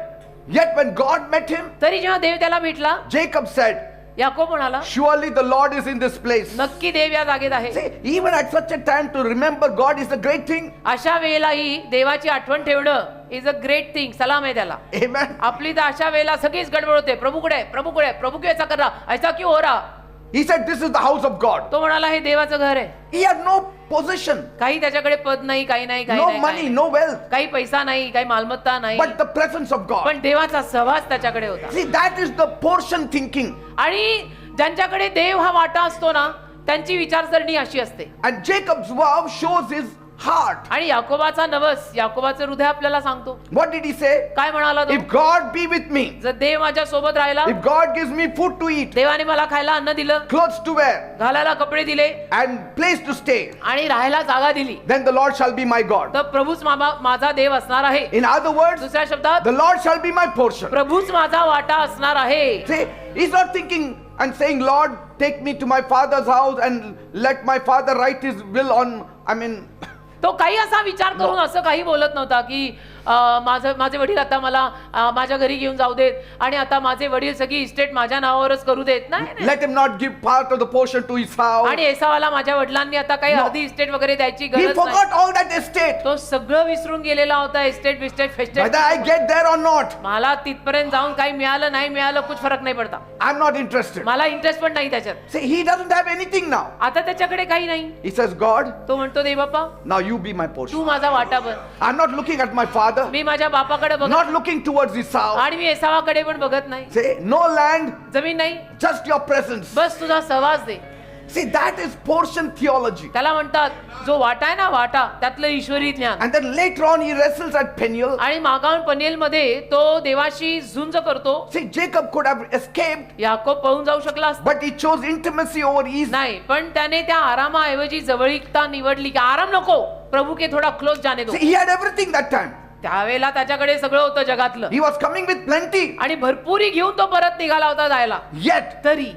Yet when God met him, तरी जेव्हा देव त्याला भेटला, Jacob said, याकोब म्हणाला surely the Lord is in this place. नक्की देव या जागेत आहे. See, even at such a time to remember God is a great thing. अशा वेळेलाही देवाची आठवण ठेवणं इज अ ग्रेट थिंग. सलाम आहे त्याला. Amen. आपली तर अशा वेळेला सगळीच गडबड होते. प्रभू क्यों ऐसा कर रहा, ऐसा क्यों हो रहा. He said, this is the house of God. तो म्हणाला हे देवाचं घर आहे. He had no possession, काही त्याच्याकडे पद नाही, काही नाही, काही no नाही, काही money, नाही. no wealth, काही पैसा नाही, काही मालमत्ता नाही, but the presence of God. पण देवाचा सहवास त्याच्याकडे होता. See, that is the portion thinking. आणि ज्यांच्याकडे देव हा वाटा असतो ना त्यांची विचारसरणी अशी असते. And Jacob's vow shows his heart. आणि याकोबाचा नवस, याकोबाचं हृदय आपल्याला सांगतो. What did he say? काय म्हणाला तो? If God be with me, जर देव माझ्या सोबत राहिला, if God gives me food to eat, देवाने मला खायला अन्न दिलं, clothes to wear, घालायला कपडे दिले and place to stay, आणि राहायला जागा दिली, then the Lord shall be my God. तर प्रभूच माझा देव असणार आहे. In other words, दुसऱ्या शब्दात the Lord shall be my portion. प्रभूच माझा वाटा असणार आहे. See, he's not thinking and saying, Lord, take me to my father's house and let my father write his will on, तो काही असा विचार करून असं काही बोलत नव्हता की माझे वडील आता मला माझ्या घरी घेऊन जाऊ देत आणि आता माझे वडील सगळी इस्टेट माझ्या नावावरच करू देत. नाही, let him not give part of the portion to Esau. आणि एसावाला माझ्या वडिलांनी आता काही No. अर्धी इस्टेट वगैरे द्यायची He गरज नाही. forgot all that estate. तो सगळं विसरून गेलेला होता. इस्टेट बिस्टेट फेस्टेट, Whether I get there or not, मला तिथपर्यंत जाऊन काही मिळालं नाही मिळालं कुछ फरक नाही पडता. I'm not interested. मला इंटरेस्ट पण नाही त्याच्यात. See, he doesn't have anything now. आता त्याच्याकडे काही नाही. He says, God, तो म्हणतो देव बाप्पा now you be my Tu portion. माझा वाटा बन. I'm not looking at my father, मी माझ्या बापाकडे बघत not looking towards Esau. आणि मी एसावाकडे पण बघत नाही. Say, no land, जमीन नाही, just your presence. बस तुझा सहवास दे. See, that is portion theology. त्याला म्हणतात जो वाटा आहे ना वाटा त्यातलं ईश्वरी ज्ञान. And then later on, he wrestles at Peniel. आणि मागाऊन पनिएल मध्ये तो देवाशी झुंज करतो. See, Jacob could have escaped, Yakob पळून जाऊ शकला असता. but he chose intimacy over ease. नाही, पण त्याने त्या आरामाऐवजी जवळीकता निवडली की आराम नको, प्रभू के थोडा क्लोज जाने दो. See, he had everything that time. त्यावेळेला त्याच्याकडे सगळं होतं जगातलं He was coming with plenty. आणि भरपुरी घेऊन तो परत निघाला होता जायला. Yet, तरी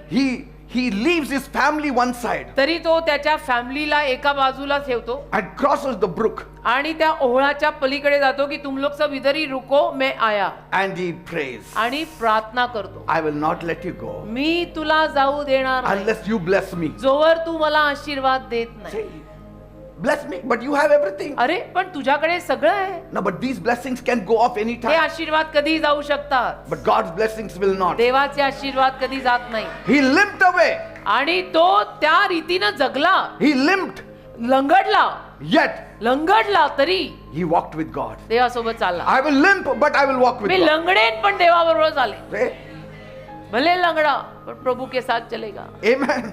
he leaves his family one side तरी तो त्याच्या फॅमिलीला एका बाजूला ठेवतो and crosses the brook आणि त्या ओहळाच्या पलीकडे जातो की तुम लोग सब इधर ही रुको मैं आया. and he prays, आणि प्रार्थना करतो, I will not let you go मी तुला जाऊ देणार नाही unless you bless me. जोवर तू मला आशीर्वाद देत नाही. See, bless me, but you have everything. अरे पण तुझ्याकडे सगळं आहे. No, but these blessings can go off हे anytime. आशीर्वाद कधी जाऊ शकतात, But God's blessings will not. देवाचे आशीर्वाद कधी जात नाही. He limped away. आणि तो त्या रीतीनं जगला, He limped. लंगडला तरी He walked with God. देवासोबत चालला. I will limp, but I will walk with me God. लंगडेन पण देवाबरोबर चाले. Say, भले लंगडा पण प्रभू के साथ चलेगा. Amen.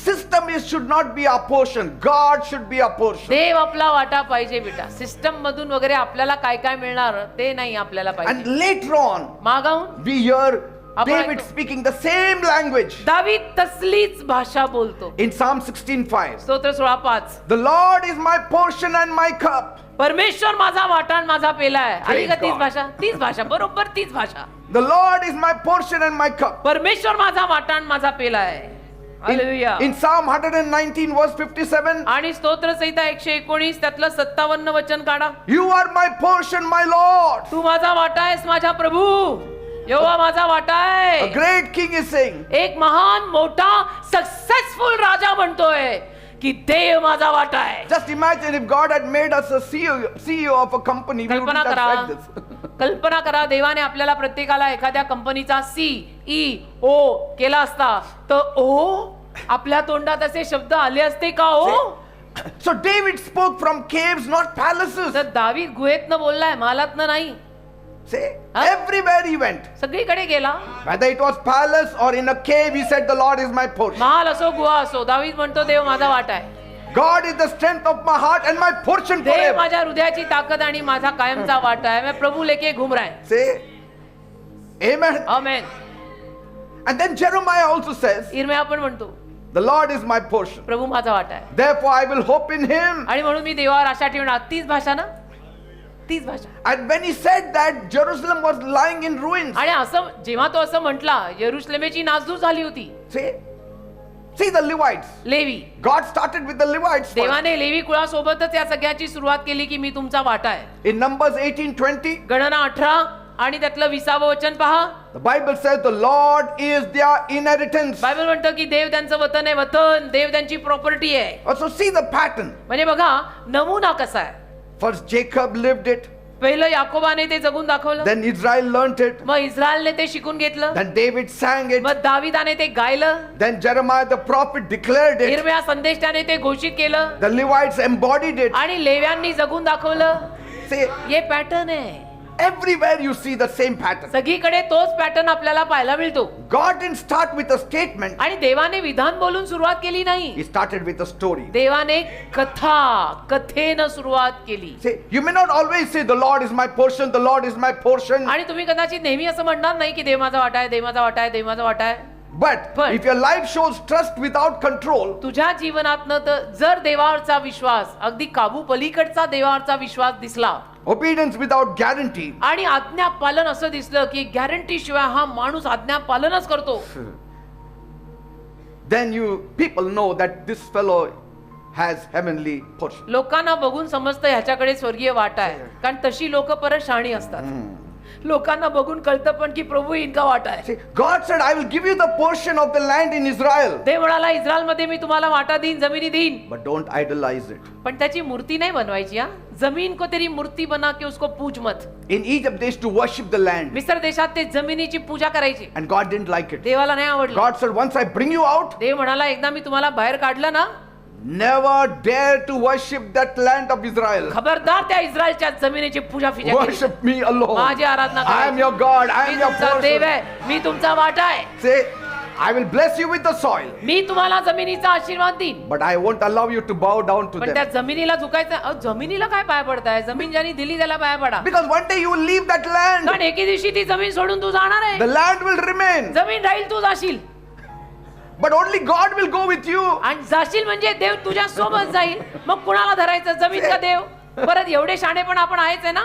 System should not be our portion. God should be our portion. देव आपला वाटा पाहिजे बेटा. सिस्टम मधून वगैरे आपल्याला काय काय मिळणार ते नाही आपल्याला And पाहिजे. later on, मागाहून we hear आपण David ऐकतो. speaking the same language दावीद तसलीच भाषा बोलतो. in Psalm 16:5. स्तोत्र 16:5. The Lord is my portion and my cup. परमेश्वर माझा वाटा आणि माझा पेला आहे. आली का Praise तीच God. भाषा? तीच भाषा, बरोबर तीच भाषा. The Lord is my portion and my cup. परमेश्वर माझा वाटा आणि माझा पेला आहे. हालेलुया. In Psalm 119 verse 57, आणि स्तोत्र संहिता 119 त्यातलं 57 वचन काढा. you are my portion, my Lord. तू माझा वाटा आहेस माझा प्रभू. यहोवा माझा वाटा A आहे. great king is saying, एक महान मोठा सक्सेसफुल राजा म्हणतोय की देव माझा वाटा आहे. just imagine if God had made us a CEO of a company, we wouldn't कल्पना have करा, said this. कल्पना करा, देवाने आपल्याला प्रत्येकाला एखाद्या कंपनीचा CEO केला असता तर आपल्या तोंडात असे शब्द आले असते का So David spoke from caves, not palaces. तर दावीद गुहेतनं बोललाय, महालातनं नाही. See, Huh? everywhere he went. सगळीकडे गेला. Whether it was palace or in a cave, he said, the Lord is my portion. महाल असो गुहा असो, दावीद म्हणतो देव माझा वाटा आहे. God is the strength of my heart and my portion Dev forever. माझ्या हृदयाची ताकद आणि माझा कायमचा वाटा आहे. मैं प्रभू लेके घूम रहा है. See? Amen. Amen. And then Jeremiah also says, इर्मिया पण म्हणतो the Lord is my portion. प्रभू माझा वाटा आहे. Therefore I will hope in him. आणि म्हणून मी देवावर आशा ठेवणार. तीच भाषा ना, तीच भाषा. And when he said that, Jerusalem was lying in ruins. आणि असं जेव्हा तो असं म्हटला, यरुशलेमेची नासधूस झाली होती. See the Levites. Levi, God started with the Levites first. देवाने लेवी कुळासोबतच या सगळ्याची सुरुवात केली की मी तुमचा वाटा आहे. In Numbers 18:20, गणना 18 आणि त्यातलं 20वं वचन पहा. the Bible says the Lord is their inheritance. Bible म्हणतं की देव त्यांचं वतन आहे. वतन देव त्यांची प्रॉपर्टी आहे. Also see the pattern. म्हणजे बघा नमुना कसा आहे. First Jacob lived it. पहिलं याकोबाने ते जगून दाखवलं. Then Israel learnt it. मग इस्रायलने ते शिकून घेतलं. Then David sang it. मग दाविदाने ते गायलं. Then Jeremiah the prophet declared it. इर्मिया संदेष्टाने ते घोषित केलं. The Levites embodied it. आणि लेव्यांनी जगून दाखवलं. See, हे पॅटर्न आहे. everywhere you see the same pattern. सगळीकडे तोच पॅटर्न आपल्याला पाहायला मिळतो. God didn't start with a statement. आणि देवाने विधान बोलून सुरुवात केली नाही. He started with a story. देवाने कथेनं सुरुवात केली. See, you may not always say the Lord is my portion, the Lord is my portion. आणि तुम्ही कदाचित नेहमी असं म्हणणार नाही की देव माझा वाटा आहे, देव माझा वाटा आहे, देव माझा वाटा आहे. But if your life shows trust without control, तुझ्या जीवनातनं तर जर देवावरचा विश्वास अगदी काबू पलीकडचा देवावरचा विश्वास दिसला obedience without guarantee, आणि आज्ञा पालन असं दिसलं की गॅरंटी शिवाय हा माणूस आज्ञा पालनच करतो, then people know that this fellow has heavenly portion. लोकांना बघून समजतं ह्याच्याकडे स्वर्गीय वाटा आहे. कारण तशी लोक परत शहाणी असतात. लोकांना बघून कळतं पण की प्रभू इनका वाटा आहे. See, God said, I will give you the portion of the land in Israel, देव म्हणाला इस्रायल मध्ये मी तुम्हाला वाटा देईन, जमिनी देईन, but don't idolize it. पण त्याची मूर्ती नाही बनवायची. हा, जमीन को तेरी मूर्ती बना के उसको पूज मत. In Egypt, they used to worship the land, मिस्र देशात ते जमिनीची पूजा करायची. and God didn't like it. देवाला नाही आवडलं. God said, once I bring you out, देव म्हणाला एकदा मी तुम्हाला बाहेर काढलं ना, never dare to worship that land of Israel. खबरदार त्या इस्रायलच्या जमिनीची पूजा फिजा केली. Worship me alone. माझी आराधना I am करायची. your God. I me am your तुमचा देव portion. आहे, मी तुमचा वाटा आहे. Say, I will bless you with the soil, मी तुम्हाला जमिनीचा आशीर्वाद देईन, but I won't allow you to bow down to पण त्या them. जमिनीला झुकायचं. अहो, जमिनीला काय पाय पडताय? जमीन ज्याने दिली त्याला पाय पडा. Because one day you will leave that land. कारण एके दिवशी ती जमीन सोडून तू जाणार आहे. The land will remain, जमीन राहील, तू जाशील. but only God will go with you. आणि जाशील म्हणजे देव तुझ्या सोबत जाईल. मग कुणाला धरायचं, जमीन का देव? परत एवढे शाणे पण आपण आहेच आहे ना.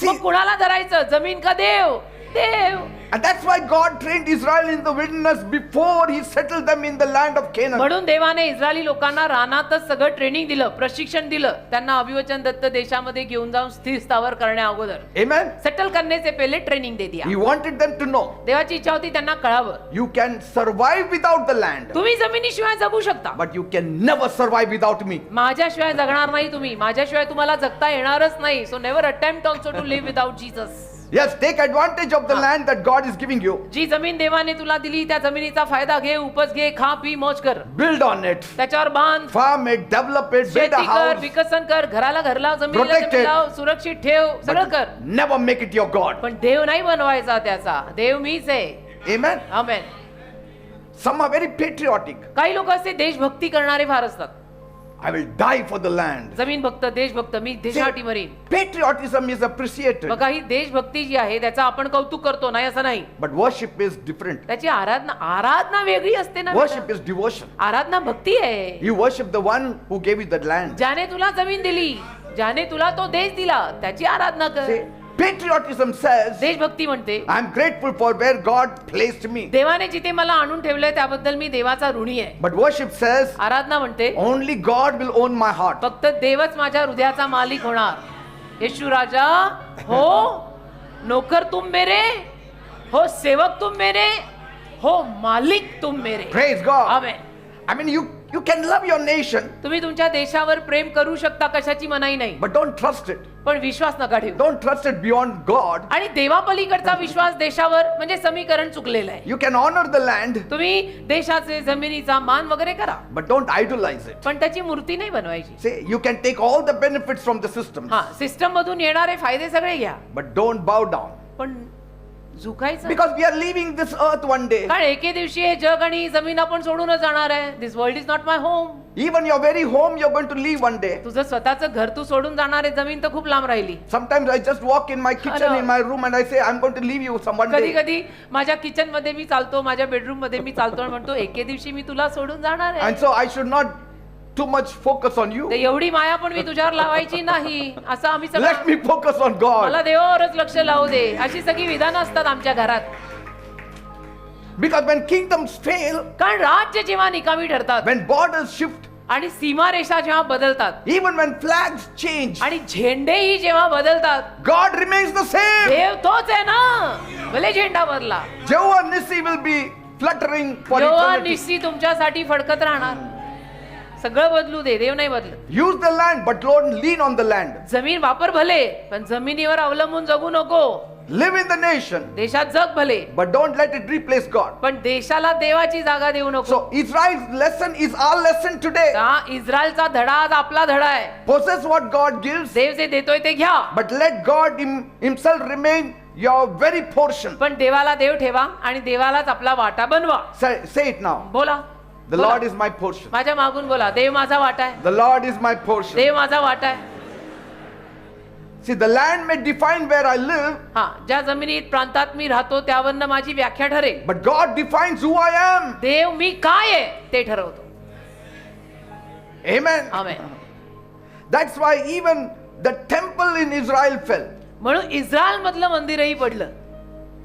मग कुणाला धरायचं, जमीन का देव? देव. And that's why God trained Israel in the wilderness before he settled them in the land of Canaan. म्हणून देवाने इस्रायली लोकांना रानातच सगळं ट्रेनिंग दिलं, प्रशिक्षण दिलं. त्यांना अभिवचन दत्त देशामध्ये घेऊन जाऊन स्थिर स्थावर करण्या अगोदर, Amen. सेटल करने से पहले ट्रेनिंग दे दिया. He wanted them to know देवाची इच्छा होती त्यांना कळावं, you can survive without the land, तुम्ही जमिनीशिवाय जगू शकता, but you can never survive without me. माझ्याशिवाय जगणार नाही तुम्ही. माझ्याशिवाय तुम्हाला जगता येणारच नाही. So never attempt also to live without Jesus. Yes, take advantage of the land that God is giving you. जी जमीन देवाने तुला दिली त्या जमिनीचा फायदा घे, उपज घे, खा पी मौज कर. Build on it, त्याच्यावर बांध, farm it, develop it, build शेती a कर, house. विकसन कर, घराला घरला, जमिनीला Protect जमीन it. लाव, सुरक्षित ठेव, सगळं कर. But never make it your God. पण देव नाही बनवायचा त्याचा. देव मीच आहे. Amen. Amen. Some are very patriotic. काही लोक असे देशभक्ती करणारे फार असतात. I will die for the land. जमीन भक्त, देशभक्त, मी देशासाठी मरीन. Patriotism is appreciated, बघा ही देशभक्ती जी आहे त्याचं आपण कौतुक करतो, नाही असं नाही. but worship is different. त्याची आराधना वेगळी असते ना. Worship is devotion. आराधना भक्ती आहे. You worship the one who gave you that land. ज्याने तुला जमीन दिली, ज्याने तुला तो देश दिला त्याची आराधना कर. See, patriotism says, देशभक्ती म्हणते I am grateful for where God placed me. देवाने जिथे मला आणून ठेवलंय त्याबद्दल मी देवाचा ऋणी आहे. But worship says, आराधना म्हणते only God will own my heart. फक्त देवच माझ्या हृदयाचा मालिक होणार. येशू राजा हो, नोकर तुम मेरे हो, सेवक तुम मेरे हो, मालिक तुम मेरे. Praise God. Amen. I mean, you can love your nation, तुम्ही तुमच्या देशावर प्रेम करू शकता, कशाची मनाई नाही, but don't trust it. पण विश्वास नका ठेवू. Don't trust it beyond God. आणि देवापलीकडचा विश्वास देशावर म्हणजे समीकरण चुकलेलं आहे. You can honor the land, तुम्ही देशाचे जमिनीचा मान वगैरे करा, but don't idolize it. पण त्याची मूर्ती नाही बनवायची. See, you can take all the benefits from the system, हा, सिस्टम मधून येणारे फायदे सगळे घ्या, but don't bow down. पण झुकायचं नाही. Because we are leaving this earth one day. कारण एके दिवशी हे जग आणि जमीन आपण सोडूनच जाणार आहे. This world is not my home. Even your very home you're going to leave one day. तुझं स्वतःचं घर तू सोडून जाणार आहे, जमीन तर खूप लांब राहिली. Sometimes I just walk in my kitchen, Hello. in my room, and I say, I'm going to leave you some one कधी day. कधी माझ्या किचन मध्ये मी चालतो, माझ्या बेडरूम मध्ये मी चालतो आणि म्हणतो एके दिवशी मी तुला सोडून जाणार आहे. And so I should not too much focus on you. तर एवढी माया पण मी तुझ्यावर लावायची नाही, असं आम्ही Let सगळं, me focus on God. मला देवावरच लक्ष लावू दे, अशी सगळी विधानं असतात आमच्या घरात. Because when kingdoms fail, कारण राज्य जेव्हा निकामी ठरतात when borders shift, आणि सीमारेषा जेव्हा बदलतात even when flags change, आणि झेंडेही जेव्हा बदलतात, God remains the same. देव तोच आहे ना, भले झेंडा बदला. Jehovah Nissi will be fluttering for Jehovah eternity. निस्सी तुमच्यासाठी फडकत राहणार. सगळं बदलू दे, देव नाही बदलत. Use the land, but don't lean on the land. जमीन वापर भले, पण जमिनीवर अवलंबून जगू नको. Live in the nation, देशात जग भले, but don't let it replace God. पण देशाला देवाची जागा देऊ नको. So Israel's lesson is our lesson today. हा इस्रायलचा धडा आज आपला धडा आहे. Possess what God gives, देव जे देतोय ते घ्या, but let God himself remain your very portion. पण देवाला देव ठेवा आणि देवालाच आपला वाटा बनवा. Say it now. बोला, The बोला. Lord is my portion. माझ्या मागून बोला, देव माझा वाटा आहे, The Lord is my portion. देव माझा वाटा आहे. See, the land may define where I live, हा, ज्या जमिनीत प्रांतात मी राहतो त्यावरनं माझी व्याख्या ठरेल. but God defines who I am. देव मी काय आहे ते ठरवतो. Amen. Amen. That's why even the temple in Israel fell. म्हणून इस्रायल मधलं मंदिरही पडलं.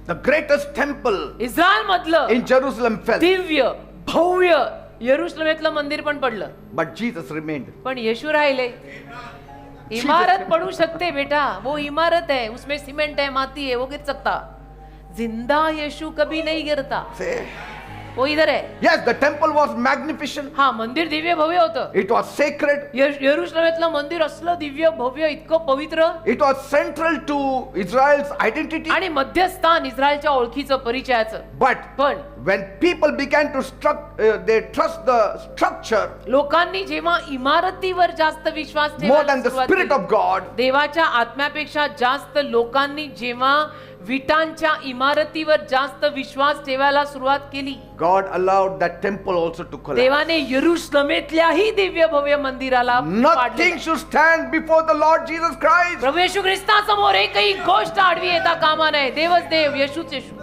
The greatest temple इस्रायल मधलं in Jerusalem fell. दिव्य भव्य यरुशलेमेतलं मंदिर पण पडलं, But Jesus remained. पण येशू राहिले. इमारत पडू सकते बेटा, वो इमारत है, उसमें सीमेंट है, माती है, वो गिर सकता. जिंदा यीशु कभी नहीं गिरता. Say, वो इधर है. yes, the temple was magnificent. हा, मंदिर दिव्य भव्य होतं. It was sacred. यरुशलेमेतलं मंदिर असलं दिव्य भव्य, इतकं पवित्र It was central to Israel's identity. आणि मध्यस्थान इस्रायलच्या ओळखीचं, परिचयाचं. But पण when people began to they trust the structure लोकांनी जेव्हा इमारतीवर जास्त विश्वास more ठेवायला than the सुरुवात Spirit केली, of God, देवाच्या आत्म्यापेक्षा जास्त लोकांनी जेव्हा विटांच्या इमारतीवर जास्त विश्वास ठेवायला सुरुवात केली, God allowed that temple also to collapse. देवाने यरुशलेमेतल्याही दिव्य भव्य मंदिराला Nothing पाडलं. should stand before the Lord Jesus Christ. प्रभू येशू ख्रिस्तासमोर एकही गोष्ट आडवी येता कामा नये. देवच देव, येशूच येशू,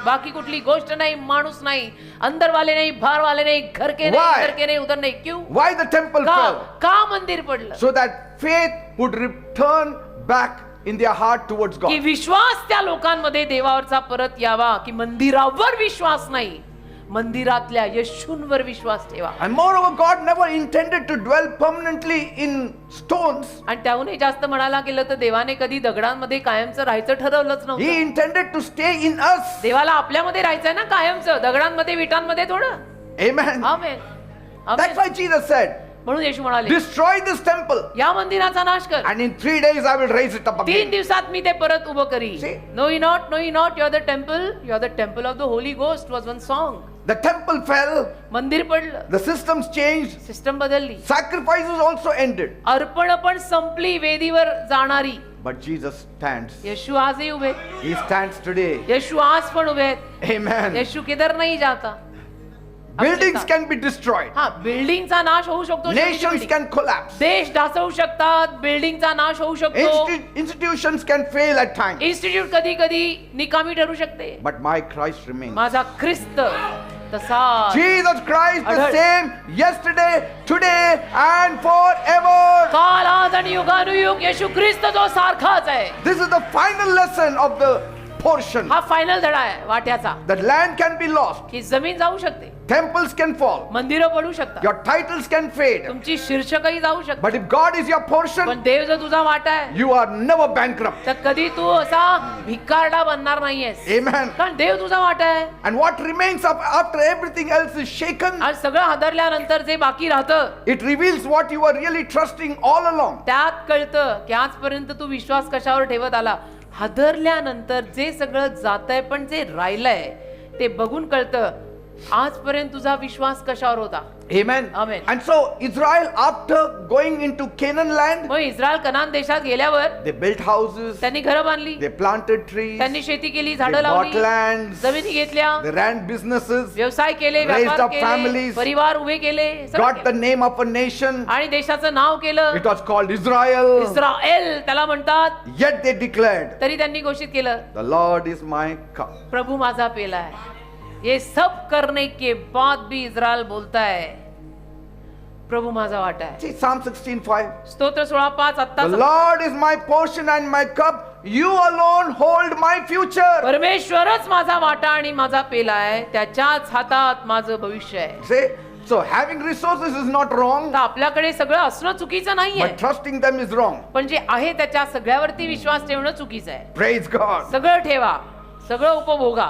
बाकी कुठली गोष्ट नाही, माणूस नाही, अंदर वाले नाही, बाहर वाले नाही, घर के Why? नाही, इधर के नाही, उधर नाही. क्यों? Why the temple का fell? का मंदिर पडलं? So that faith would return back in their heart towards की God. विश्वास त्या लोकांमध्ये देवावरचा परत यावा, की मंदिरावर विश्वास नाही, मंदिरातल्या येशूंवर विश्वास ठेवा. And moreover, God never intended to dwell permanently in stones. आणि त्याहूनही जास्त म्हणायला गेलं तर देवाने कधी दगडांमध्ये कायमचं राहायचं ठरवलंच He नव्हतं. intended to stay in us. देवाला आपल्यामध्ये राहायचंय ना कायमचं, दगडांमध्ये विटांमध्ये थोडं. Amen. Amen. That's amen. why Jesus said, म्हणून येशू म्हणाले, destroy this temple या मंदिराचा नाश कर, and in 3 days I will raise it up 3 again. दिवसात मी ते परत उभं करी. See? No you not you are the temple, you are the temple of the holy ghost was one song. The temple fell, मंदिर पडलं, the systems changed, सिस्टम बदलली, sacrifices also ended. अर्पण पण संपली, वेदीवर जाणारी. But Jesus stands. येशू आजही उभे, He stands today. येशू आज पण उभे आहेत. Amen. येशू किधर नाही जाता. Buildings can be destroyed. हा, बिल्डिंगचा नाश होऊ शकतो, Nations can collapse. देश ढासळू शकतात, बिल्डिंगचा नाश होऊ शकतो, Institutions can fail at times. Institute कधी कधी निकामी ठरू शकते. But my Christ remains. माझा ख्रिस्त तसा Jesus Christ the आढळ. same yesterday, today and forever. काल आज आणि युगानुयुग येशू ख्रिस्त जो सारखाच आहे. This is the final lesson of the portion. हा फायनल धडा आहे वाट्याचा, That land can be lost, की जमीन जाऊ शकते, temples can fall, मंदिरं पडू शकतात, your titles can fade. तुमची शीर्षकही जाऊ शकतात. But if God is your portion, पण देव जर तुझा वाटा आहे you are never bankrupt. तर कधी तू असा भिकारडा बनणार नाहीयेस, Amen. कारण देव तुझा वाटा आहे. And what remains after everything else is shaken, आणि सगळं हादरल्यानंतर जे बाकी राहतं it reveals what you were really trusting all along. त्यात कळतं की आजपर्यंत तू विश्वास कशावर ठेवत आला. हादरल्यानंतर जे सगळं जातंय पण जे राहिलंय ते बघून कळतं आजपर्यंत तुझा विश्वास कशावर होता. Amen. Amen. And so Israel, after going into Canaan land, मग इस्रायल कनान देशात गेल्यावर they built houses, त्यांनी घरं बांधली, they planted trees, त्यांनी शेती केली, they झाडं bought लावली, lands, जमिनी घेतल्या, they ran businesses, व्यवसाय केले, raised व्यापार up केले, families, परिवार उभे केले, सगळं got the केलं. name of a nation. आणि देशाचं नाव केलं It was called Israel. इस्राएल त्याला म्हणतात. Yet they declared, तरी त्यांनी घोषित केलं the Lord is my cup. प्रभु माझा पेला है. ये सब करने के बाद भी इस्राएल बोलता है प्रभु माझा वाटा है. See Psalm 16:5. स्तोत्र 16:5 The आता Lord is my portion and my cup. You alone hold my future. परमेश्वरच माझा वाटा आणि माझा पेला आहे, त्याच्याच हातात माझं भविष्य आहे. See, so having resources is not wrong, तर आपल्याकडे सगळं असणं चुकीचं नाहीये, but trusting them is wrong. पण जे आहे त्याच्या सगळ्यावरती विश्वास ठेवणं चुकीचं आहे. Praise God. सगळं ठेवा, सगळं उपभोगा,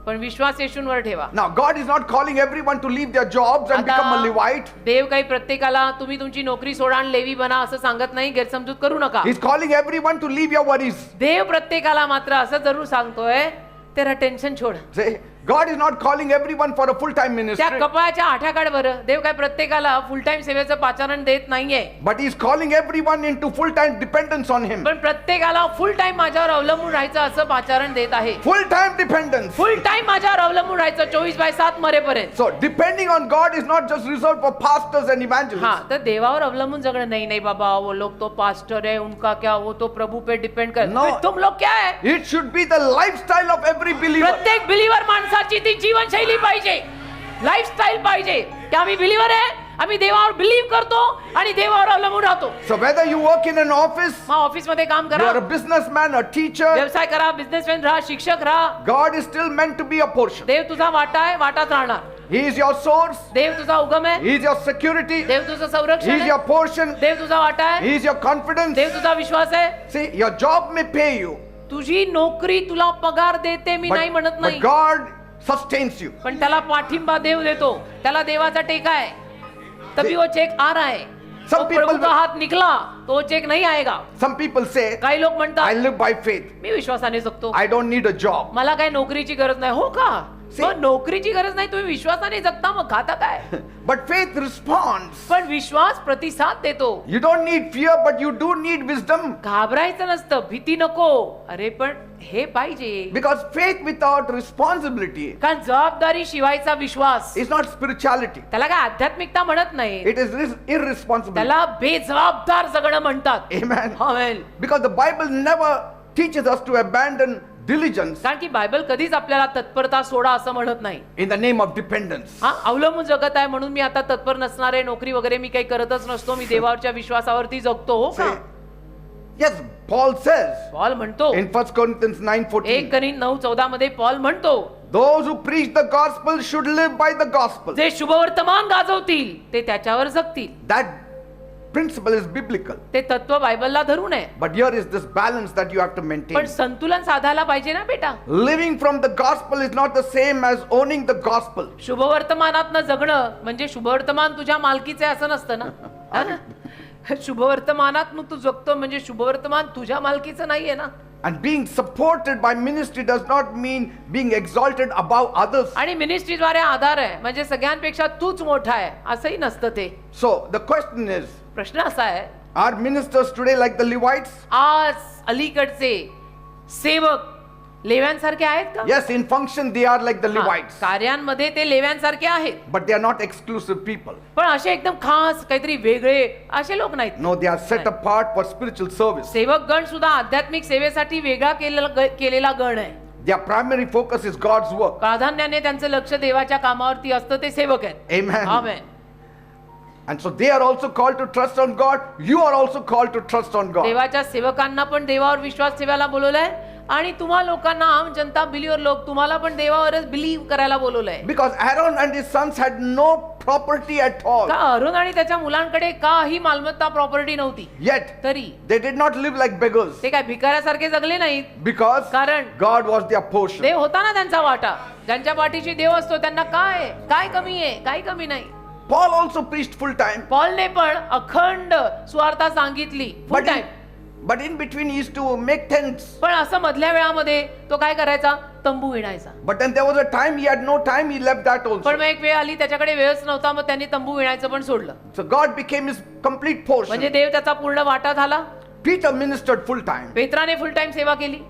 पण विश्वास येशूंवर ठेवा. Now God is not calling everyone to leave their jobs and become a Levite. देव काही प्रत्येकाला तुम्ही तुमची नोकरी सोडा आणि लेवी बना असं सांगत नाही, गैरसमजूत करू नका. He's calling everyone to leave your worries. देव प्रत्येकाला मात्र असं जरूर सांगतोय तेरा टेन्शन छोड. See, God is not calling everyone for a full-time त्या ministry, कपाळाच्या आठ्याकाड बरं, देव काय प्रत्येकाला फुल टाइम सेवेचं पाचारण देत नाहीये, but He's calling everyone into full-time dependence on Him. पण प्रत्येकाला फुल टाइम माझ्यावर अवलंबून राहायचं असं पाचारण देत आहे. Full-time dependence. फुल टाइम माझ्यावर अवलंबून राहायचं 24/7 मरेपर्यंत. So depending on God is not just reserved for pastors and हा, evangelists. तर देवावर अवलंबून जगणं नाही. नाही बाबा वो लोग तो पास्टर है, उनका क्या, वो तो प्रभु पे डिपेंड कर. No. तुम लोग क्या है? It should be the lifestyle of every believer. प्रत्येक बिलीवर माणसाची ती जीवनशैली पाहिजे, लाईफस्टाईल पाहिजे की आम्ही बिलीवर आहे, आम्ही देवावर बिलीव्ह करतो आणि देवावर अवलंबून राहतो. So whether you work in an office, मग ऑफिस मध्ये काम you are करा, a businessman, a teacher, व्यवसाय करा, बिझनेसमॅन राहा, शिक्षक राहा, God is still meant to be a portion. देव तुझा वाटा आहे, वाटात राहणार. He is your source. देव तुझा उगम आहे, He is your security. देव तुझं He संरक्षण is your आहे, portion. देव तुझा वाटा आहे, He is your confidence. देव तुझा विश्वास आहे. See, your job may pay you, तुझी नोकरी तुला पगार देते, मी नाही म्हणत but नाही, God sustains you. पण त्याला पाठिंबा देव देतो. त्याला देवाचा टेका आहे, तभी वो चेक आ रहा है. Some तो people प्रभु का हात निकला तो चेक नहीं आएगा. Some people say, काही लोक I म्हणतात live by faith. मी विश्वासाने जगतो, I don't need a job. मला काही नोकरीची गरज नाही. हो का? See- मग नोकरीची गरज नाही, तुम्ही विश्वासाने जगता, मग खाता काय? But faith responds. पण विश्वास प्रतिसाद देतो. You don't need fear, but you do need wisdom. घाबरायचं नसतं, भीती नको. अरे पण हे पाहिजे, Because faith without responsibility कारण जबाबदारी शिवायचा विश्वास is not spirituality. त्याला काय आध्यात्मिकता म्हणत नाही, It is irresponsibility. त्याला बेजबाबदार जगणं म्हणतात. Amen. Amen. Because the Bible never teaches us to abandon diligence कारण की बायबल कधीच आपल्याला तत्परता सोडा असं म्हणत नाही. in the name of dependence. हा, अवलंबून जगत आहे म्हणून मी आता तत्पर नसणार आहे, नोकरी वगैरे मी काही करतच नसतो, मी देवावरच्या विश्वासावरती जगतो. हो का? See, yes, Paul says Paul म्हणतो, in 1 Corinthians 9:14, 1 करिंथ 9:14 मध्ये पॉल म्हणतो, those who preach the gospel should live by the gospel. जे शुभवर्तमान गाजवतील ते त्याच्यावर जगतील. That principle is biblical. ते तत्व बायबलला धरून आहे, But here is this balance that you have to maintain. पण संतुलन साधायला पाहिजे ना बेटा. Living from the gospel is not the same as owning the gospel. शुभवर्तमानातनं जगणं म्हणजे शुभवर्तमान तुझ्या मालकीचे असं नसतं ना. हा ना? शुभवर्तमानात तू जगतो म्हणजे शुभवर्तमान तुझ्या मालकीचं नाहीये ना. And being supported by ministry does not mean being exalted above others. आणि मिनिस्ट्रीद्वारे आधार आहे म्हणजे सगळ्यांपेक्षा तूच मोठा आहे असंही नसतं ते. So the question is, प्रश्न असा आहे, are ministers today like the Levites? आज अलीकडचे सेवक लेव्यांसारखे आहेत का? Yes, in function they are like the हा, Levites, कार्यांमध्ये ते लेव्यांसारखे आहेत, but they are not exclusive people. पण असे एकदम खास काहीतरी वेगळे असे लोक नाहीत. No, they are set apart for spiritual service. सेवक गण सुद्धा आध्यात्मिक सेवेसाठी वेगळा केलेला गण आहे. Their primary focus is God's work. प्राधान्याने त्यांचं लक्ष देवाच्या कामावरती असतं, ते सेवक आहेत. Amen. Amen. And so they are also called to trust on God. You are also called to trust on God. देवाच्या सेवकांना पण देवावर विश्वास ठेवायला बोलवलंय, आणि तुम्हा लोकांना, आम जनता, बिलीवर लोक, तुम्हाला पण देवावरच बिलीव्ह करायला बोलवलंय. Because Aaron and his sons had no property at all. का अरुण आणि त्याच्या मुलांकडे काही मालमत्ता, प्रॉपर्टी नव्हती, Yet तरी they did not live like beggars. ते काय भिकाऱ्यासारखे जगले नाहीत. Because कारण God was their portion. देव होता ना त्यांचा वाटा. ज्यांच्या पाठीशी देव असतो त्यांना काय काय कमी आहे, काही कमी नाही. Paul also preached full time. पॉलने पण अखंड सुवार्ता सांगितली फुल But time. but in between he used to make tents. पण असं मधल्या वेळामध्ये तो काय करायचा, तंबू विणायचा. But then there was a time he had no time, he left that पण also. मग एक वेळ आली त्याच्याकडे वेळच नव्हता, मग त्यांनी तंबू विणायचं पण सोडलं. So God became his complete म्हणजे portion. देव त्याचा पूर्ण वाटा झाला. Peter ministered full time. पेत्राने फुल टाइम सेवा केली.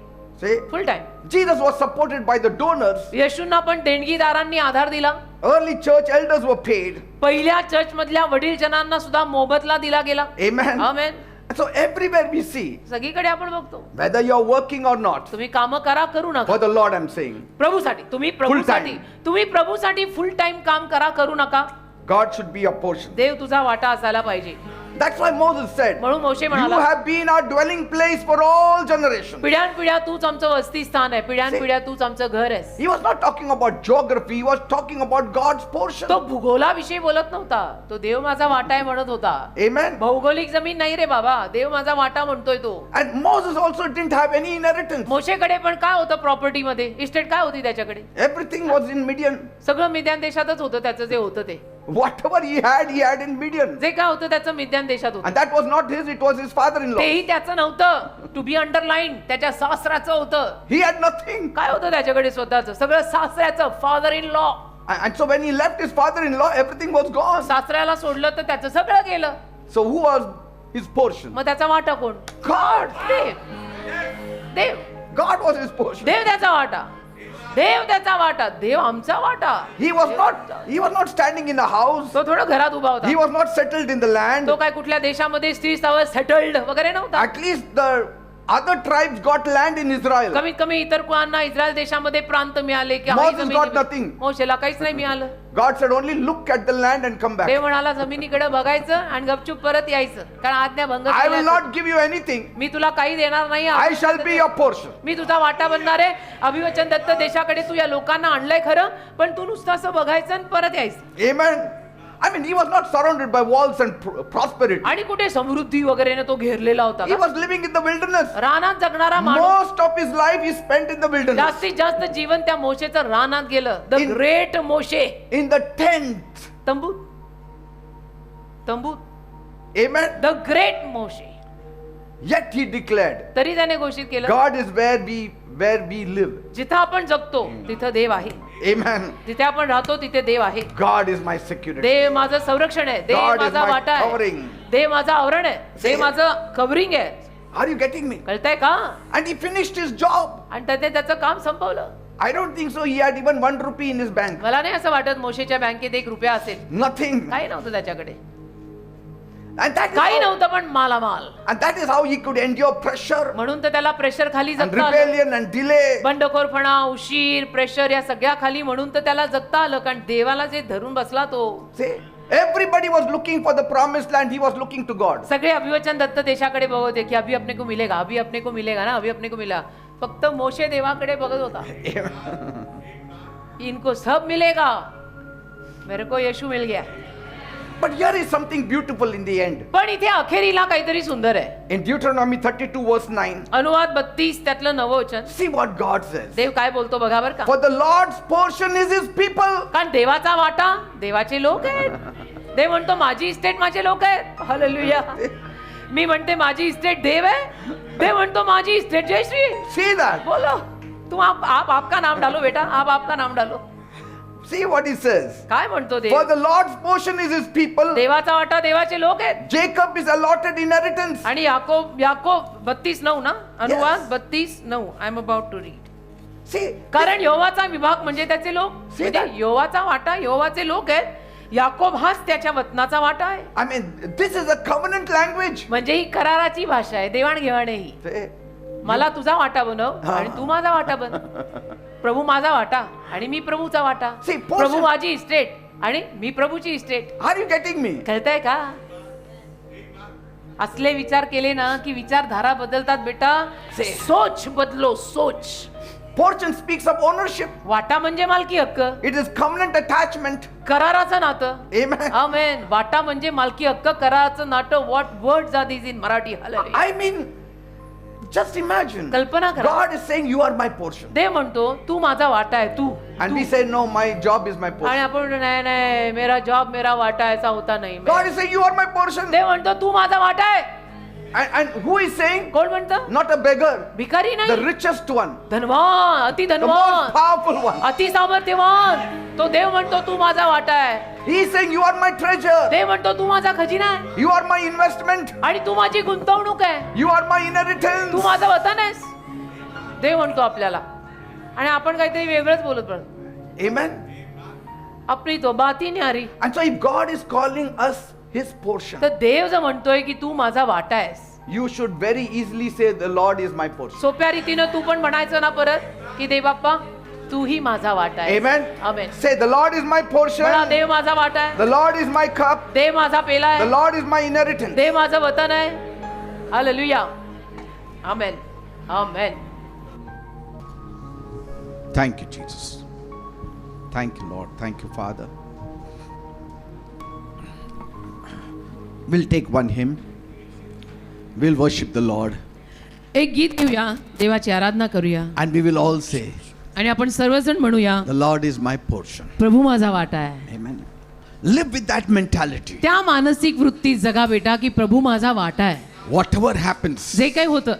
See, full time. Jesus was supported by the donors. येशूंना पण देणगीदारांनी आधार दिला. Early church elders were paid. पहिल्या चर्च मधल्या वडील जनांना सुद्धा मोबदला दिला गेला. Amen. Amen. So everywhere we see, सगळीकडे आपण बघतो, whether you're working or not, तुम्ही काम करा, करू नका. for the Lord I'm saying, प्रभूसाठी, तुम्ही प्रभूसाठी फुल टाइम काम करा, करू नका. God should be your portion. देव तुझा वाटा असायला पाहिजे. That's why Moses said, म्हणून मोशे you म्हणाला, have been our dwelling place for all generations. पिढ्यानपिढ्या तूच आमचं वस्ती स्थान आहे, पिढ्यानपिढ्या तूच आमचं घर आहेस. He was not talking about geography, he was talking about God's portion. तो भूगोलाविषयी बोलत नव्हता, तो देव माझा वाटा आहे म्हणत होता. Amen. भौगोलिक जमीन नाही रे बाबा, देव माझा वाटा म्हणतोय तो. And Moses also didn't have any inheritance. मोशेकडे पण काय होतं, प्रॉपर्टी मध्ये इस्टेट काय होती त्याच्याकडे? Everything was in Midian. सगळं मिद्यान देशातच होतं, त्याचं जे होतं ते. Whatever he had in Midian. जे काय होतं त्याचं मिद्यान देशात होतं. And that was not his, it was his father-in-law. तेही त्याचं नव्हतं, टू बी अंडरलाईन, त्याच्या सासऱ्याचं होतं. He had nothing. काय होतं त्याच्याकडे स्वतःचं? सगळं सासऱ्याचं, father in law. And so when he left his father-in-law, everything was gone. सासऱ्याला सोडलं तर त्याचं सगळं गेलं. So who was his portion? मग त्याचा वाटा कोण? God. Dev. God was his portion. देव त्याचा वाटा. देव त्याचा वाटा. देव आमचा वाटा. He was not standing in a house. तो थोडं घरात उभा होता. He was not settled in the land. तो काय कुठल्या देशामध्ये स्थिर स्थावर सेटल्ड वगैरे नव्हता. At least the other tribes got land in Israel. कमीत कमी इतर कुणांना इस्रायल देशामध्ये प्रांत मिळाले की Moses got nothing. मोशेला काहीच नाही मिळालं. God said only look at the land and come back. देव म्हणाला जमिनीकडे बघायचं आणि गपचूप परत यायचं, कारण आज्ञा भंग I will केल्यास not give you anything. मी तुला काही देणार नाही. I shall be your portion. मी तुझा वाटा बनणार आहे. अभिवचन दत्त देशाकडे तू या लोकांना आणलंय खरं, पण तू नुसतं असं बघायचं आणि परत यायचं. Amen. I mean, he was not surrounded by walls and prosperity. आणि कुठे समृद्धी वगैरेने तो घेरलेला होता He का? was living in the wilderness. रानात जगणारा माणूस. Most of his life he spent in the wilderness. जास्तीत जास्त जीवन त्या मोशेचं रानात गेलं. The In- great Moshe. In the tent. तंबूत. Amen. The great Moshe. Yet he declared, तरी त्याने घोषित केलं, God is where we live. जिथं आपण जगतो तिथं देव आहे. Amen. जिथे आपण राहतो तिथे देव आहे. God is my security. देव माझं संरक्षण आहे. देव God is माझा my वाटा आहे. covering. देव माझं आवरण आहे. देव माझं कव्हरिंग आहे. Are you getting me? कळतंय का? And he finished his job. आणि त्याने त्याचं काम संपवलं. I don't think so. He had even 1 rupee in his bank. मला नाही असं वाटत मोशेच्या बँकेत 1 रुपया असेल. Nothing. काही नव्हतं त्याच्याकडे. And that is काही how, नव्हतं, पण मालामाल. and that is how he could endure pressure म्हणून तर त्याला प्रेशर खाली and जगता आलं. rebellion and delay. बंडखोरपणा, उशीर, प्रेशर या सगळ्या खाली, म्हणून तर त्याला जगता आलं, कारण देवाला जे धरून बसला तो. See, everybody was looking for the promised land. He was looking to God. सगळे अभिवचन दत्त देशाकडे बघत होते की अभी अपने को मिलेगा, अभी अपने को मिलेगा ना, अभी अपने को मिला. फक्त मोशे देवाकडे बघत होता. इनको सब मिलेगा, मेरे को यीशु मिल गया. But here is something beautiful in the end. पण इथे अखेरीला काहीतरी सुंदर आहे. In Deuteronomy 32 verse 9, अनुवाद 32 त्यातलं 9 वचन. see what God says. देव काय बोलतो बघा बरं का. For the Lord's portion is his people. कारण देवाचा वाटा देवाचे लोक आहेत. देव म्हणतो माझी इस्टेट माझे लोक आहेत. हालेलुया. मी म्हणते माझी इस्टेट देव आहे. देव म्हणतो माझी इस्टेट जयश्री. See that. बोलो तुम आप आपका नाम डालो बेटा, आप आपका नाम डालो. See what he says. काय म्हणतो देव. For the Lord's portion is his people. देवाचा वाटा देवाचे लोक आहेत. Jacob is allotted inheritance. आणि याकोब 32:9 ना, अनुवाद 32:9. I am about to read. See, कारण यहोवाचा विभाग म्हणजे त्याचे लोक. See म्हणजे that? यहोवाचा वाटा यहोवाचे लोक आहेत. याकोब हाच त्याच्या वतनाचा वाटा आहे. I mean, this is a covenant language. म्हणजे ही कराराची भाषा आहे, देवाणघेवाण आहे ही. See, मला तुझा वाटा बनव आणि तू माझा वाटा बन. प्रभू माझा वाटा आणि मी प्रभूचा वाटा. See, प्रभू माझी इस्टेट आणि मी प्रभूची estate. Are you getting me? कळतंय का? असले विचार केले ना की विचारधारा बदलतात बेटा. सोच बदलो, सोच. Portion speaks of ownership. वाटा म्हणजे मालकी हक्क, It is covenant attachment. कराराचं नातं. Amen. आमेन. वाटा म्हणजे मालकी हक्क, कराराचं नातं. What words are these in Marathi? Hallelujah. I mean, just imagine. कल्पना करा. God is saying, You are my portion. देव म्हणतो तू माझा वाटा आहे, तू. And we say, No, my job is my आणि portion. आपण म्हणतो, नाही नाही मेरा जॉब मेरा वाटा ऐसा होता नाही. God is saying, You are my portion. देव म्हणतो तू माझा वाटा आहे. And who is saying? कोण म्हणतं? Not a beggar, भिकारी the नाही, richest one, धनवान, अति the most धनवान, powerful one. अति सामर्थ्यवान. तो देव म्हणतो तू माझा वाटा आहे. He is saying, You are my treasure. देव म्हणतो तू माझा खजिना आहे You are my investment. आणि तू माझी गुंतवणूक आहे. You are my Tu inheritance. माझं वतन आहेस. देव म्हणतो आपल्याला. आणि आपण काहीतरी वेगळंच बोलत पडतो. Amen. आपली तो बाती न्यारी. And so if God is calling us His portion, तर देव जर म्हणतोय की तू माझा वाटा आहेस, you should very easily say, The Lord is my portion. सोप्या रीतीनं तू पण म्हणायचं ना परत की देव बाप्पा तूही माझा वाटा आहे. Amen. Amen. Say, The Lord is my portion. म्हणा देव माझा वाटा आहे, The Lord is my cup. देव माझा पेला The आहे, Lord is my inheritance. देव माझं वतन आहे. Hallelujah. Amen. Amen. Thank you, Jesus. Thank you, Lord. Thank you, Father. We'll take one hymn. We'll worship the Lord. एक गीत घेऊया, देवाची आराधना करूया And we will all say, आणि आपण सर्वजण म्हणूया The Lord is my portion. प्रभू माझा वाटा आहे. Amen. Live with that mentality. त्या मानसिक वृत्तीत जगा बेटा की प्रभू माझा वाटा आहे. Whatever happens, जे काही होतं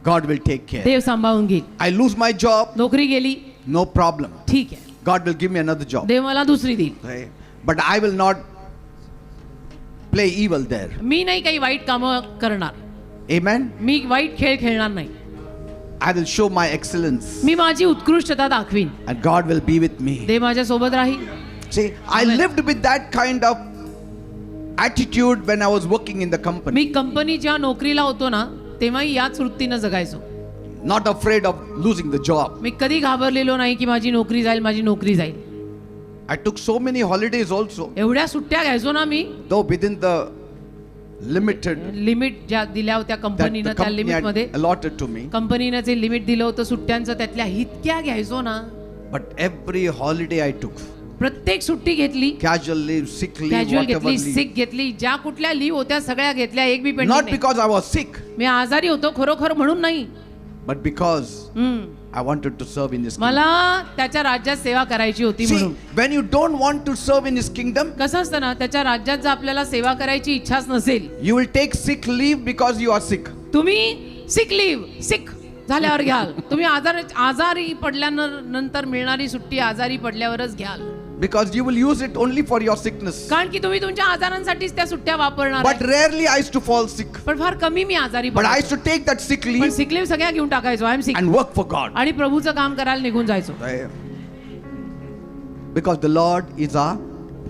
God will take care. देव सांभाळून घेईल. I lose my job, नोकरी गेली no problem. ठीक आहे, God will give me another job. देव मला दुसरी देईल. Right? But I will not play evil there. मी नाही काही वाईट कामं करणार, Amen. मी वाईट खेळ खेळणार नाही, I will show my excellence. मी माझी उत्कृष्टता दाखवीन, And God will be with me. देव माझ्या सोबत राहील. See, I Amen. lived with that kind of attitude when I was working in the company. मी कंपनीच्या नोकरीला होतो ना तेव्हाही याच वृत्तीनं जगायचो. Not afraid of losing the job. मी कधी घाबरलेलो नाही की माझी नोकरी जाईल, माझी नोकरी जाईल. I took so many holidays also, एवढ्या सुट्ट्या घ्यायचो ना मी, though within the limited limit ज्या दिल्या होत्या that कंपनीनं, the त्या company लिमिट मध्ये had allotted to me. कंपनीनं जे लिमिट दिलं होतं सुट्ट्यांचं त्यातल्या इतक्या घ्यायचो ना. But every holiday I took, प्रत्येक सुट्टी घेतली, casual leave, sick leave, casual whatever घेतली, leave. सिक घेतली, ज्या कुठल्या लीव होत्या सगळ्या घेतल्या, एक बी पेंडिंग Not नाही. because I was sick, मी आजारी होतो खरोखर म्हणून नाही. but because हम्म. I wanted to serve in His kingdom. मला त्याच्या राज्यात सेवा करायची होती See, म्हणून. when you don't want to serve in His kingdom, कसं असतं ना, त्याच्या राज्यात जर आपल्याला सेवा करायची इच्छाच नसेल, you will take sick leave because you are sick. तुम्ही सिक लिव्ह सिक झाल्यावर घ्याल. तुम्ही आजारी पडल्यानंतर मिळणारी सुट्टी आजारी पडल्यावरच घ्याल, Because you will use it only for your sickness. कारण की तुम्ही तुमच्या आजारांसाठीच त्या सुट्ट्या वापरणार But आहे. rarely I used to fall sick. पण फार कमी मी आजारी But I पडलो. used to take that sick पण leave सिक लिव्ह सगळ्या घेऊन टाकायचो. I am sick and work for God. आणि प्रभूचं काम करायला निघून जायचो. Because the Lord is our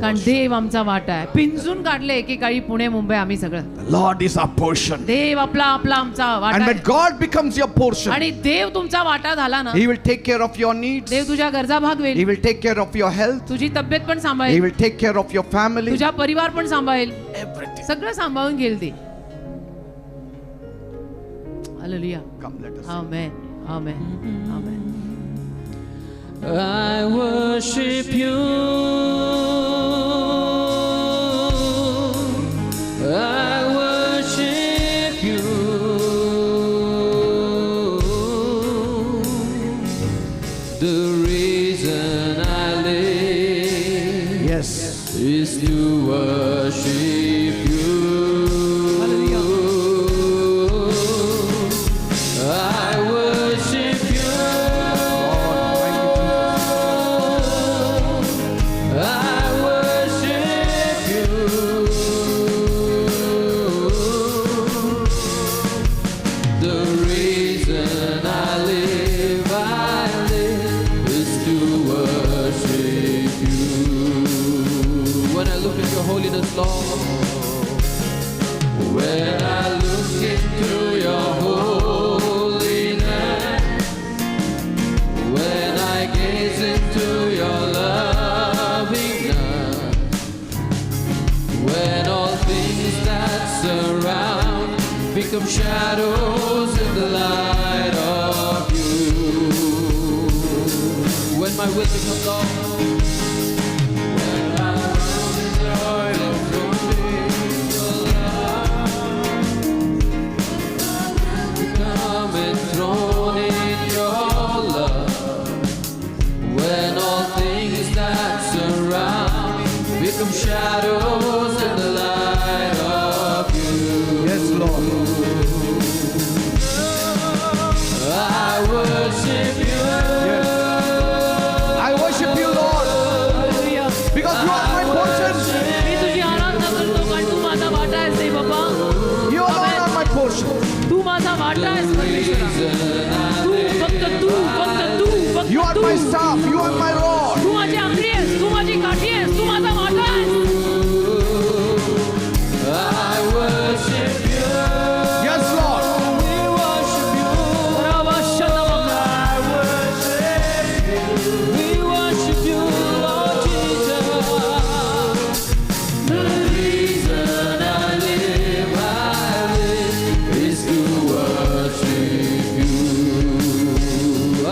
कारण देव आमचा वाटा आहे. पिंजून काढले एकेकाळी पुणे मुंबई आम्ही सगळं. the Lord is our portion. देव आपला आमचा वाटा And when आहे. God becomes your portion, आणि देव तुमचा वाटा झाला ना, He will take care of your needs. देव तुझ्या गरजा He भागवेल, will take care of your health. तुझी तब्येत पण He सांभाळेल, will take care of your family. तुझा परिवार पण सांभाळेल, Everything. सगळं सांभाळून घेईल ते. Hallelujah. Come, let us. Amen. Amen. Amen. I worship you. I worship you. The reason I live Yes. is to worship you. I worship you. I worship you. The reason I live is to worship you. When I look at your holiness, Lord, when I look into your holiness, become shadows in the light of you. When my will becomes all, when my world is void of become enthroned in your love. When all things that surround become shadows in the light of you. Yes, Lord. I worship you. I worship you, Lord, because you are my portion. मी तुझी आराधना करतो कारण तू माझा वाटा आहेस रे बाबा. You alone are my portion. तू माझा वाटा आहेस परमेश्वरा. तू फक्त तू फक्त तू फक्त You are Tu. my staff. You are my rod. तू माझी आंगडी आहेस, तू माझी काठी आहेस, तू माझा वाटा आहेस. I worship you. Yes, Lord. We worship you. We worship you, Lord Jesus. The reason I live is to worship you.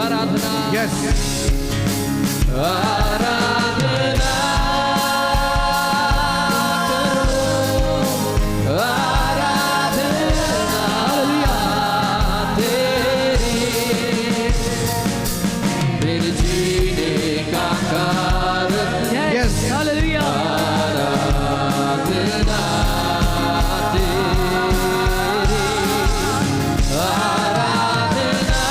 Aradhana. Yes. Aradhana karo. Aradhana teri. मेरे जीने का कारण Yes. Hallelujah. आराधना तेरी. आराधना,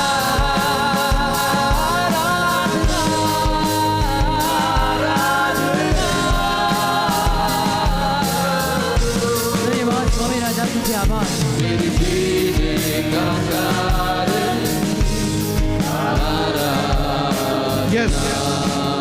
धन्यवाद स्वामी राजा तुझे आभार. मेरे जीने का कारण Yes.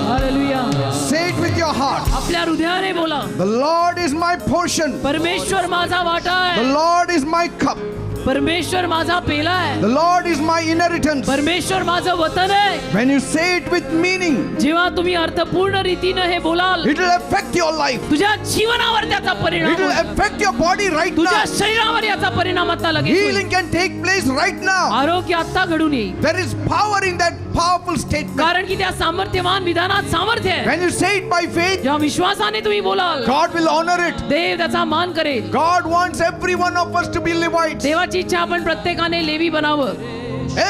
Hallelujah. Say it with your heart. आपल्या हृदयाने बोला. The Lord is my portion. परमेश्वर माझा वाटा The आहे. Lord is my cup. परमेश्वर माझा पेला आहे. The Lord is my inheritance. परमेश्वर माझं वतन आहे. When you say it with meaning, जेव्हा तुम्ही अर्थपूर्ण रीतीने हे बोलाल, it will affect your life. तुझ्या जीवनावर त्याचा परिणाम It will होईल. affect your body right तुझ्या now. शरीरावर याचा परिणाम आता लगेच होईल. Healing can take place right now. आरोग्य आता घडून येईल. There is power in that powerful statement. कारण की त्या सामर्थ्यवान विधानात सामर्थ्य आहे. When you say it by faith, जेव्हा विश्वासाने तुम्ही बोलाल, God will honor it. देव त्याचा मान करेल. God wants every one of us to be Levites. देवाची इच्छा आपण प्रत्येकाने लेवी बनावं.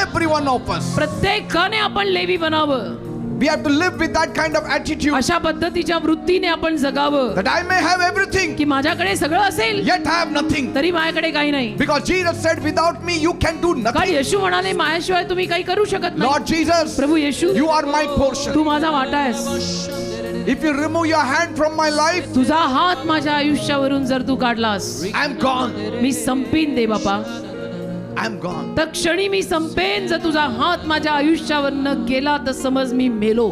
Every one of us. प्रत्येकाने आपण लेवी बनावं. We have to live with that kind of attitude. अशा पद्धतीच्या वृत्तीने आपण जगावं That I may have everything, की माझ्याकडे सगळं असेल yet I have nothing. तरी माझ्याकडे काही नाही. Because Jesus said, without me you can do कारण nothing. येशू म्हणाले माझ्याशिवाय तुम्ही काही करू शकत नाही. Lord Jesus, Prabhu Yeshu, you are my portion. तू माझा वाटा आहेस. If you remove your hand from my life, तुझा हात माझ्या आयुष्यावरून जर तू काढलास, I'm gone. मी संपीन दे बापा. I'm gone. तर क्षणी मी संपेन. जर तुझा हात माझ्या आयुष्यावरनं गेला तर समज मी मेलो.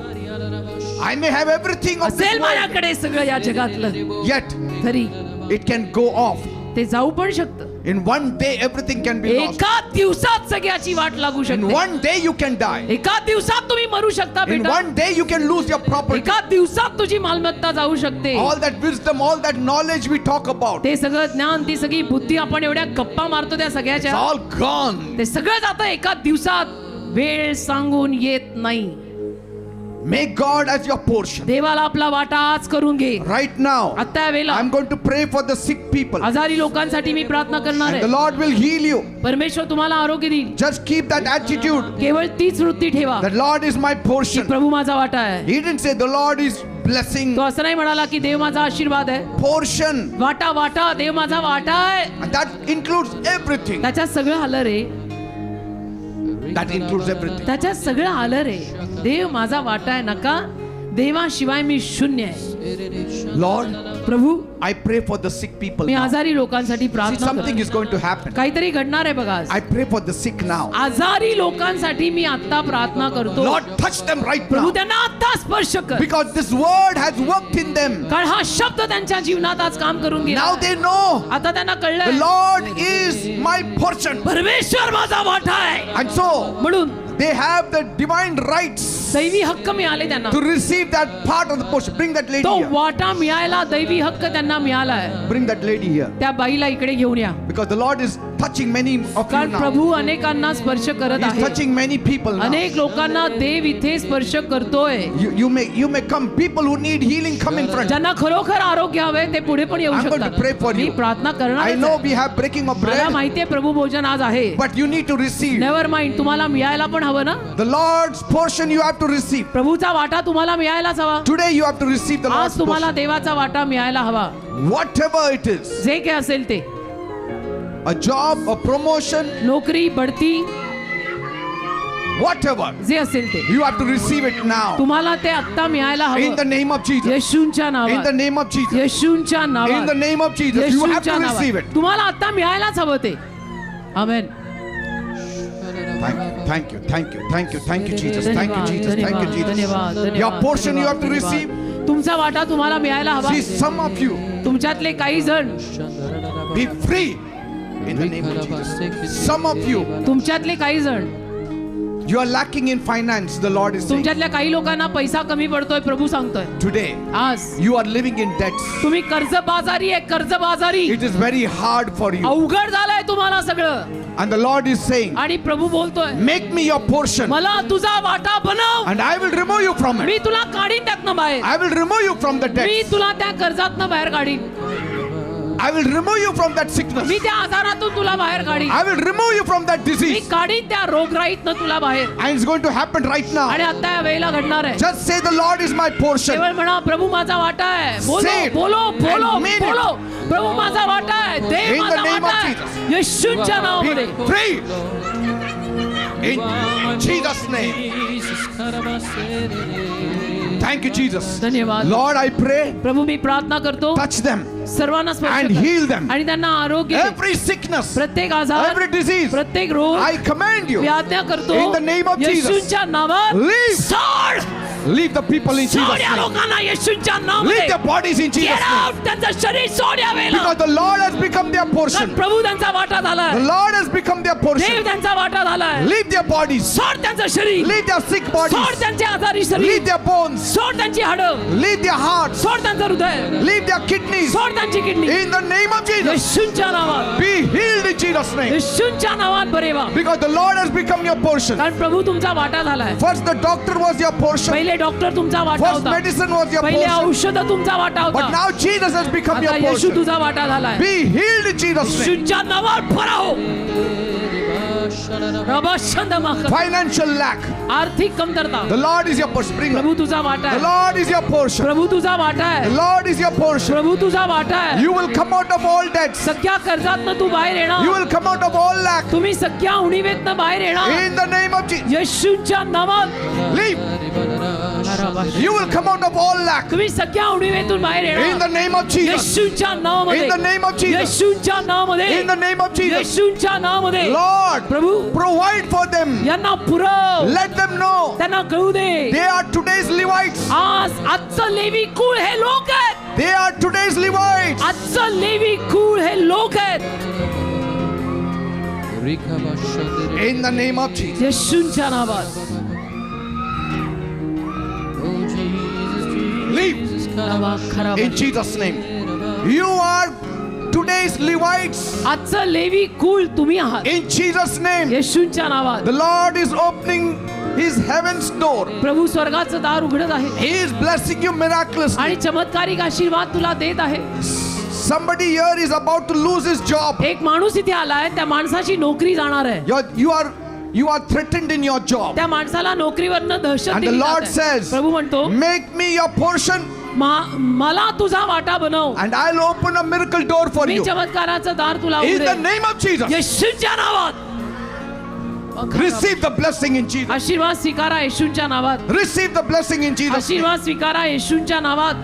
I may have everything of this असेल world, माझ्याकडे सगळं या जगातलं, yet तरी it can go off. ते जाऊ पण शकतं. In one day everything can be lost. एका दिवसात सगळ्याची वाट लागू In शकते. one day you can die. एका दिवसात तुम्ही मरू शकता In बेटा. one day you can lose your property. एका दिवसात तुझी मालमत्ता जाऊ शकते. All that wisdom, all that knowledge we talk about, ते सगळं ज्ञान, ती सगळी बुद्धी आपण एवढ्या गप्पा मारतो त्या it's सगळ्याच्या, all gone. ते सगळं जातं एका दिवसात. वेळ सांगून येत नाही. Make God as your portion. देवाला आपला वाटा आज करून घे. Right now, आता वेळेला I'm going to pray for the sick people. आजारी लोकांसाठी मी प्रार्थना करणार And the आहे. Lord will heal you. परमेश्वर तुम्हाला आरोग्य देईल. Just keep that attitude. केवळ तीच वृत्ती ठेवा The Lord is my की portion. प्रभू माझा वाटा आहे. He didn't say the Lord is blessing. तो असं नाही म्हणाला की देव माझा आशीर्वाद आहे. Portion. वाटा वाटा, देव माझा वाटा आहे. And that includes everything. त्याच्यात सगळं आलं रे. That includes everything. त्याच्यात सगळं आलं रे. देव माझा वाटा आहे नका. देवाशिवाय मी शून्य आहे. Lord, Prabhu I pray for the sick people me now. आजारी लोकांसाठी See, प्रार्थना something करतो. is going to happen. काहीतरी घडणार आहे बघा आज. I pray for the sick now. आजारी लोकांसाठी मी आता प्रार्थना करतो. Lord, touch them right प्रभू now. त्यांना आता स्पर्श कर. Because this word has worked in them. कारण हा शब्द त्यांच्या जीवनात आज काम करून गेला. Now they know आता त्यांना the कळलं Lord is my portion. परमेश्वर माझा वाटा आहे. And so म्हणून they have the divine rights दैवी हक्क मिळाले त्यांना. to receive that part of the portion. Bring that lady तो here. वाटा मिळायला दैवी हक्क त्यांना मिळाला आहे. Bring that lady here. त्या बाईला इकडे घेऊन या. Because the Lord is touching many of you कारण now. प्रभू अनेकांना स्पर्श करत He's आहे. touching many people now. अनेक लोकांना देव इथे स्पर्श करतोय. You may come. People who need healing, come in front. ज्यांना खरोखर आरोग्य हवे ते पुढे पण येऊ I'm going to pray for शकतात. मी you. प्रार्थना करणार I know आहे. we have breaking of मला bread, माहितीये प्रभू भोजन आज आहे. but you need to receive. Never mind, तुम्हाला मिळायला पण हवं ना. The Lord's portion you have to receive. प्रभूचा वाटा तुम्हाला मिळायलाच हवा. Today you have to receive the Lord's आज तुम्हाला portion. देवाचा वाटा मिळायला हवा. Whatever it is, जे काही असेल ते, a job, a promotion, नोकरी, बढती, whatever, जे असेल ते you have to receive it now. तुम्हाला ते आत्ता मिळायला In the हवं. name of Jesus. येशूंच्या In the नावात, name of Jesus. येशूंच्या In the नावात, name of Jesus. You have येशूंच्या to receive नावात it. तुम्हाला आत्ता मिळायलाच हवं ते. आमेन. Thank you, Jesus. Thank you, धन्यवाद, Jesus. Thank you, धन्यवाद, Jesus. धन्यवाद, Your धन्यवाद, portion you have to धन्यवाद. receive. तुमचा वाटा तुम्हाला मिळायला हवा. See, some of you तुमच्यातले काही जण, be free in the name of Jesus. Some of you, तुमच्यातले काही जण, you are lacking in finance. The Lord is saying तुमच्यातल्या काही लोकांना पैसा कमी पडतोय. प्रभू सांगतोय today आज you are living in debts. तुम्ही कर्जबाजारी आहे. कर्जबाजारी It is very hard for you. अवघड झालंय तुम्हाला सगळं. And the Lord is saying, आणि प्रभू बोलतोय, make me your portion मला तुझा वाटा बनव. and I will remove you from me it. तुला काढीन त्यातनं बाहेर. I will remove you from the me debts. तुला त्या कर्जातनं बाहेर काढीन. I will remove you from that sickness. मी त्या आजारातून तुला बाहेर काढीन. I will remove you from that me disease. काढीन त्या रोगराईतनं तुला बाहेर. And it's going to happen right now. आणि आता या वेळेला घडणार आहे. Just say, the Lord is my portion. केवळ म्हणा, प्रभू माझा वाटा आहे. बोलो Say it बोलो बोलो and mean it. बोलो. प्रभू माझा वाटा आहे. देव In the माझा name वाटा of आहे. Jesus. येशूच्या नावामध्ये. Be free. In Jesus' name. Thank you, Jesus. धन्यवाद. Lord, I pray, प्रभू मी प्रार्थना करतो, touch them सर्वांना स्पर्श and कर. heal them. आणि त्यांना आरोग्य दे. Every sickness, प्रत्येक आजार, every disease, प्रत्येक रोग I command you, मी आज्ञा करतो in the name of Jesus. येशूच्या नावात Leave. सोड. leave the people in Jesus' सोड या name. लोकांना येशूच्या Leave नावामध्ये. their bodies in Jesus' Get name. out. त्यांचं शरीर सोड या वेळेला. Because the Lord has become their कारण portion. प्रभू त्यांचा वाटा The झालाय. Lord has become their Dev portion. त्यांचा वाटा झालाय. Leave their bodies. सोड त्यांचं शरीर. Leave their sick सोड bodies. त्यांचे आजारी Leave शरीर. their bones. सोड त्यांची हाडं. Leave their hearts. सोड त्यांचं हृदय. Leave their kidneys. सोड त्यांची kidney. In the name of Jesus. येशूच्या नावात. Be healed in Jesus' name. येशूच्या नावात बरे व्हा. Because the Lord has become your portion. कारण प्रभू तुमचा वाटा झालाय. First the doctor was your portion. पहिले डॉक्टर तुमचा वाटा First होता. medicine was your पहिले portion. औषध तुमचा वाटा But होता. now Jesus has become आता your येशू portion. तुझा वाटा झालाय. Be healed in Jesus' name. येशूच्या नावात बरा हो. रबाशंदमाख. Financial lack. आर्थिक कमतरता. The Lord is your portion. Bring Prabhu it. तुझा वाटा The आहे. Lord is your portion. प्रभू तुझा वाटा The आहे. Lord is your portion. प्रभू तुझा वाटा आहे. You will come out of all debts. सगळ्या कर्जातनं तू बाहेर You येणार. will come out of all lack. तुम्ही सगळ्या उणीवेतनं बाहेर येणार. In the name of Jesus. येशूच्या नावात. Leave. You will come out of all lack. तुम्ही सगळ्या उणीवेतून बाहेर In the येणार. name of Jesus. येशूच्या नावामध्ये. In the name of Jesus. येशूच्या नावामध्ये. In the name of Jesus. येशूच्या नावामध्ये. Lord, Prabhu provide for them. यांना पुरव. Let them know त्यांना कळू दे. they are today's Levites. आजचं लेवी कुळ हे लोक आहेत. They are today's Levites. आजचं लेवी कुळ हे लोक आहेत. In the name of Jesus. येशूच्या नावात. Leave. खराब. In Jesus' name. You are today's Levites. आजचं लेवी कुळ तुम्ही आहात. In Jesus' name. येशूच्या नावात. The Lord is opening His heaven's door. प्रभू स्वर्गाचं दार उघडत आहे. He is blessing you miraculously. आणि चमत्कारिक आशीर्वाद तुला देत आहे. Somebody here is about to lose his job. एक माणूस इथे आलाय. त्या माणसाची नोकरी जाणार आहे. You are threatened in your job. त्या माणसाला नोकरीवरनं दहशत And the दिली Lord जात आहे. says, प्रभू म्हणतो, make me your portion मला तुझा वाटा बनव. and I'll open a miracle door for me you. चमत्काराचं दार तुला In the उघडेन. name of Jesus. येशूच्या नावात. Receive the blessing in Jesus. आशीर्वाद स्वीकारा येशूच्या नावात. Receive the blessing in Jesus. आशीर्वाद स्वीकारा येशूच्या नावात.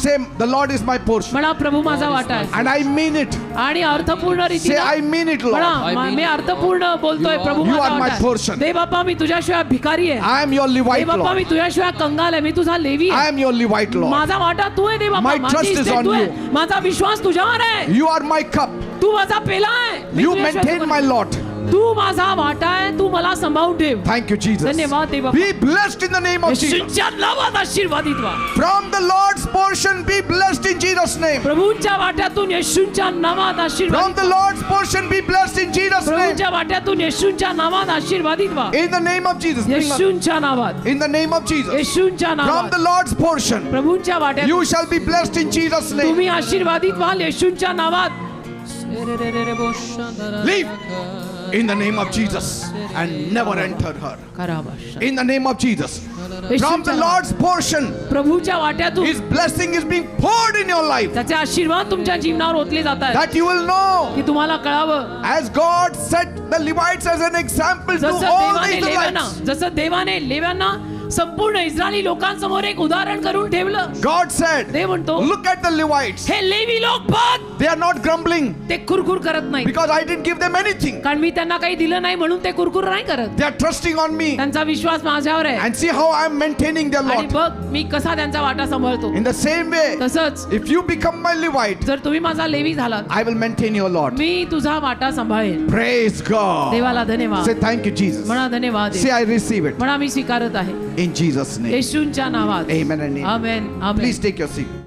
Say, the Lord is my portion. म्हणा, प्रभू माझा वाटा आहे. And I mean it. आणि अर्थपूर्ण Say, रीतीने I mean it, Lord. म्हणा, मी अर्थपूर्ण बोलतोय. प्रभू You माझा are my वाटा आहे. portion. दे बाप्पा, मी तुझ्याशिवाय भिकारी आहे. I am your they Levite, Bappa, me Lord. तुझ्याशिवाय कंगाल आहे. मी तुझा लेवी I आहे. am your Levite, Lord. माझा वाटा तू आहे. दे बाप्पा, My माझी trust is इस्टेट on तू आहे. you. माझा विश्वास तुझ्यावर आहे. You are my cup. तू माझा पेला आहे. मी You तुझ्याशिवाय maintain कोण- my lot. तू माझा वाटा आहे, तू मला सांभाळून ठेव. Thank you, Jesus. धन्यवाद देवा. Be blessed in the name of Jesus. येशूच्या नावात आशीर्वादित व्हा. From the Lord's portion, be blessed in Jesus' name. प्रभूंच्या वाट्यातून येशूच्या नावात From आशीर्वादित. the Lord's portion, be blessed in Jesus' name. प्रभूंच्या वाट्यातून येशूच्या नावात आशीर्वादित व्हा. In the name of Jesus. Bring up. येशूच्या नावात. In the name of Jesus. येशूच्या From नावात. the Lord's portion, प्रभूंच्या वाट्यात you shall be blessed in Jesus' name. तुम्ही आशीर्वादित व्हाल येशूच्या नावात. Leave in the name of Jesus and never enter her. In the name of Jesus. From the Lord's portion, प्रभूच्या वाट्यातून His blessing is being poured in your life. त्याचे आशीर्वाद तुमच्या जीवनावर ओतले जात आहेत. That you will know. की तुम्हाला कळावं. As God set the Levites as an example to जसं all देवाने the लेव्यांना Israelites. जसं देवाने लेव्यांना संपूर्ण इस्रायली लोकांसमोर एक उदाहरण करून ठेवलं. God said, देव म्हणतो, look at the Levites. हे लेवी लोक बघ, They are not grumbling ते कुरकुर करत नाही. because I didn't give them anything. कारण मी त्यांना काही दिलं नाही म्हणून ते कुरकुर नाही करत. They are trusting on me. त्यांचा विश्वास माझ्यावर आहे. And see how I am maintaining their आणि lot. बघ मी कसा त्यांचा वाटा सांभाळतो. In the same way, तसंच if you become my Levite, जर तुम्ही माझा लेवी झालात, I will maintain your lot. मी तुझा वाटा सांभाळेन. Praise God. देवाला धन्यवाद. Say thank you, Jesus. म्हणा धन्यवाद. Say I receive it म्हणा मी स्वीकारत आहे in Jesus' name. येशूंच्या नावात. Amen and amen. Amen. Amen. Please take your seat.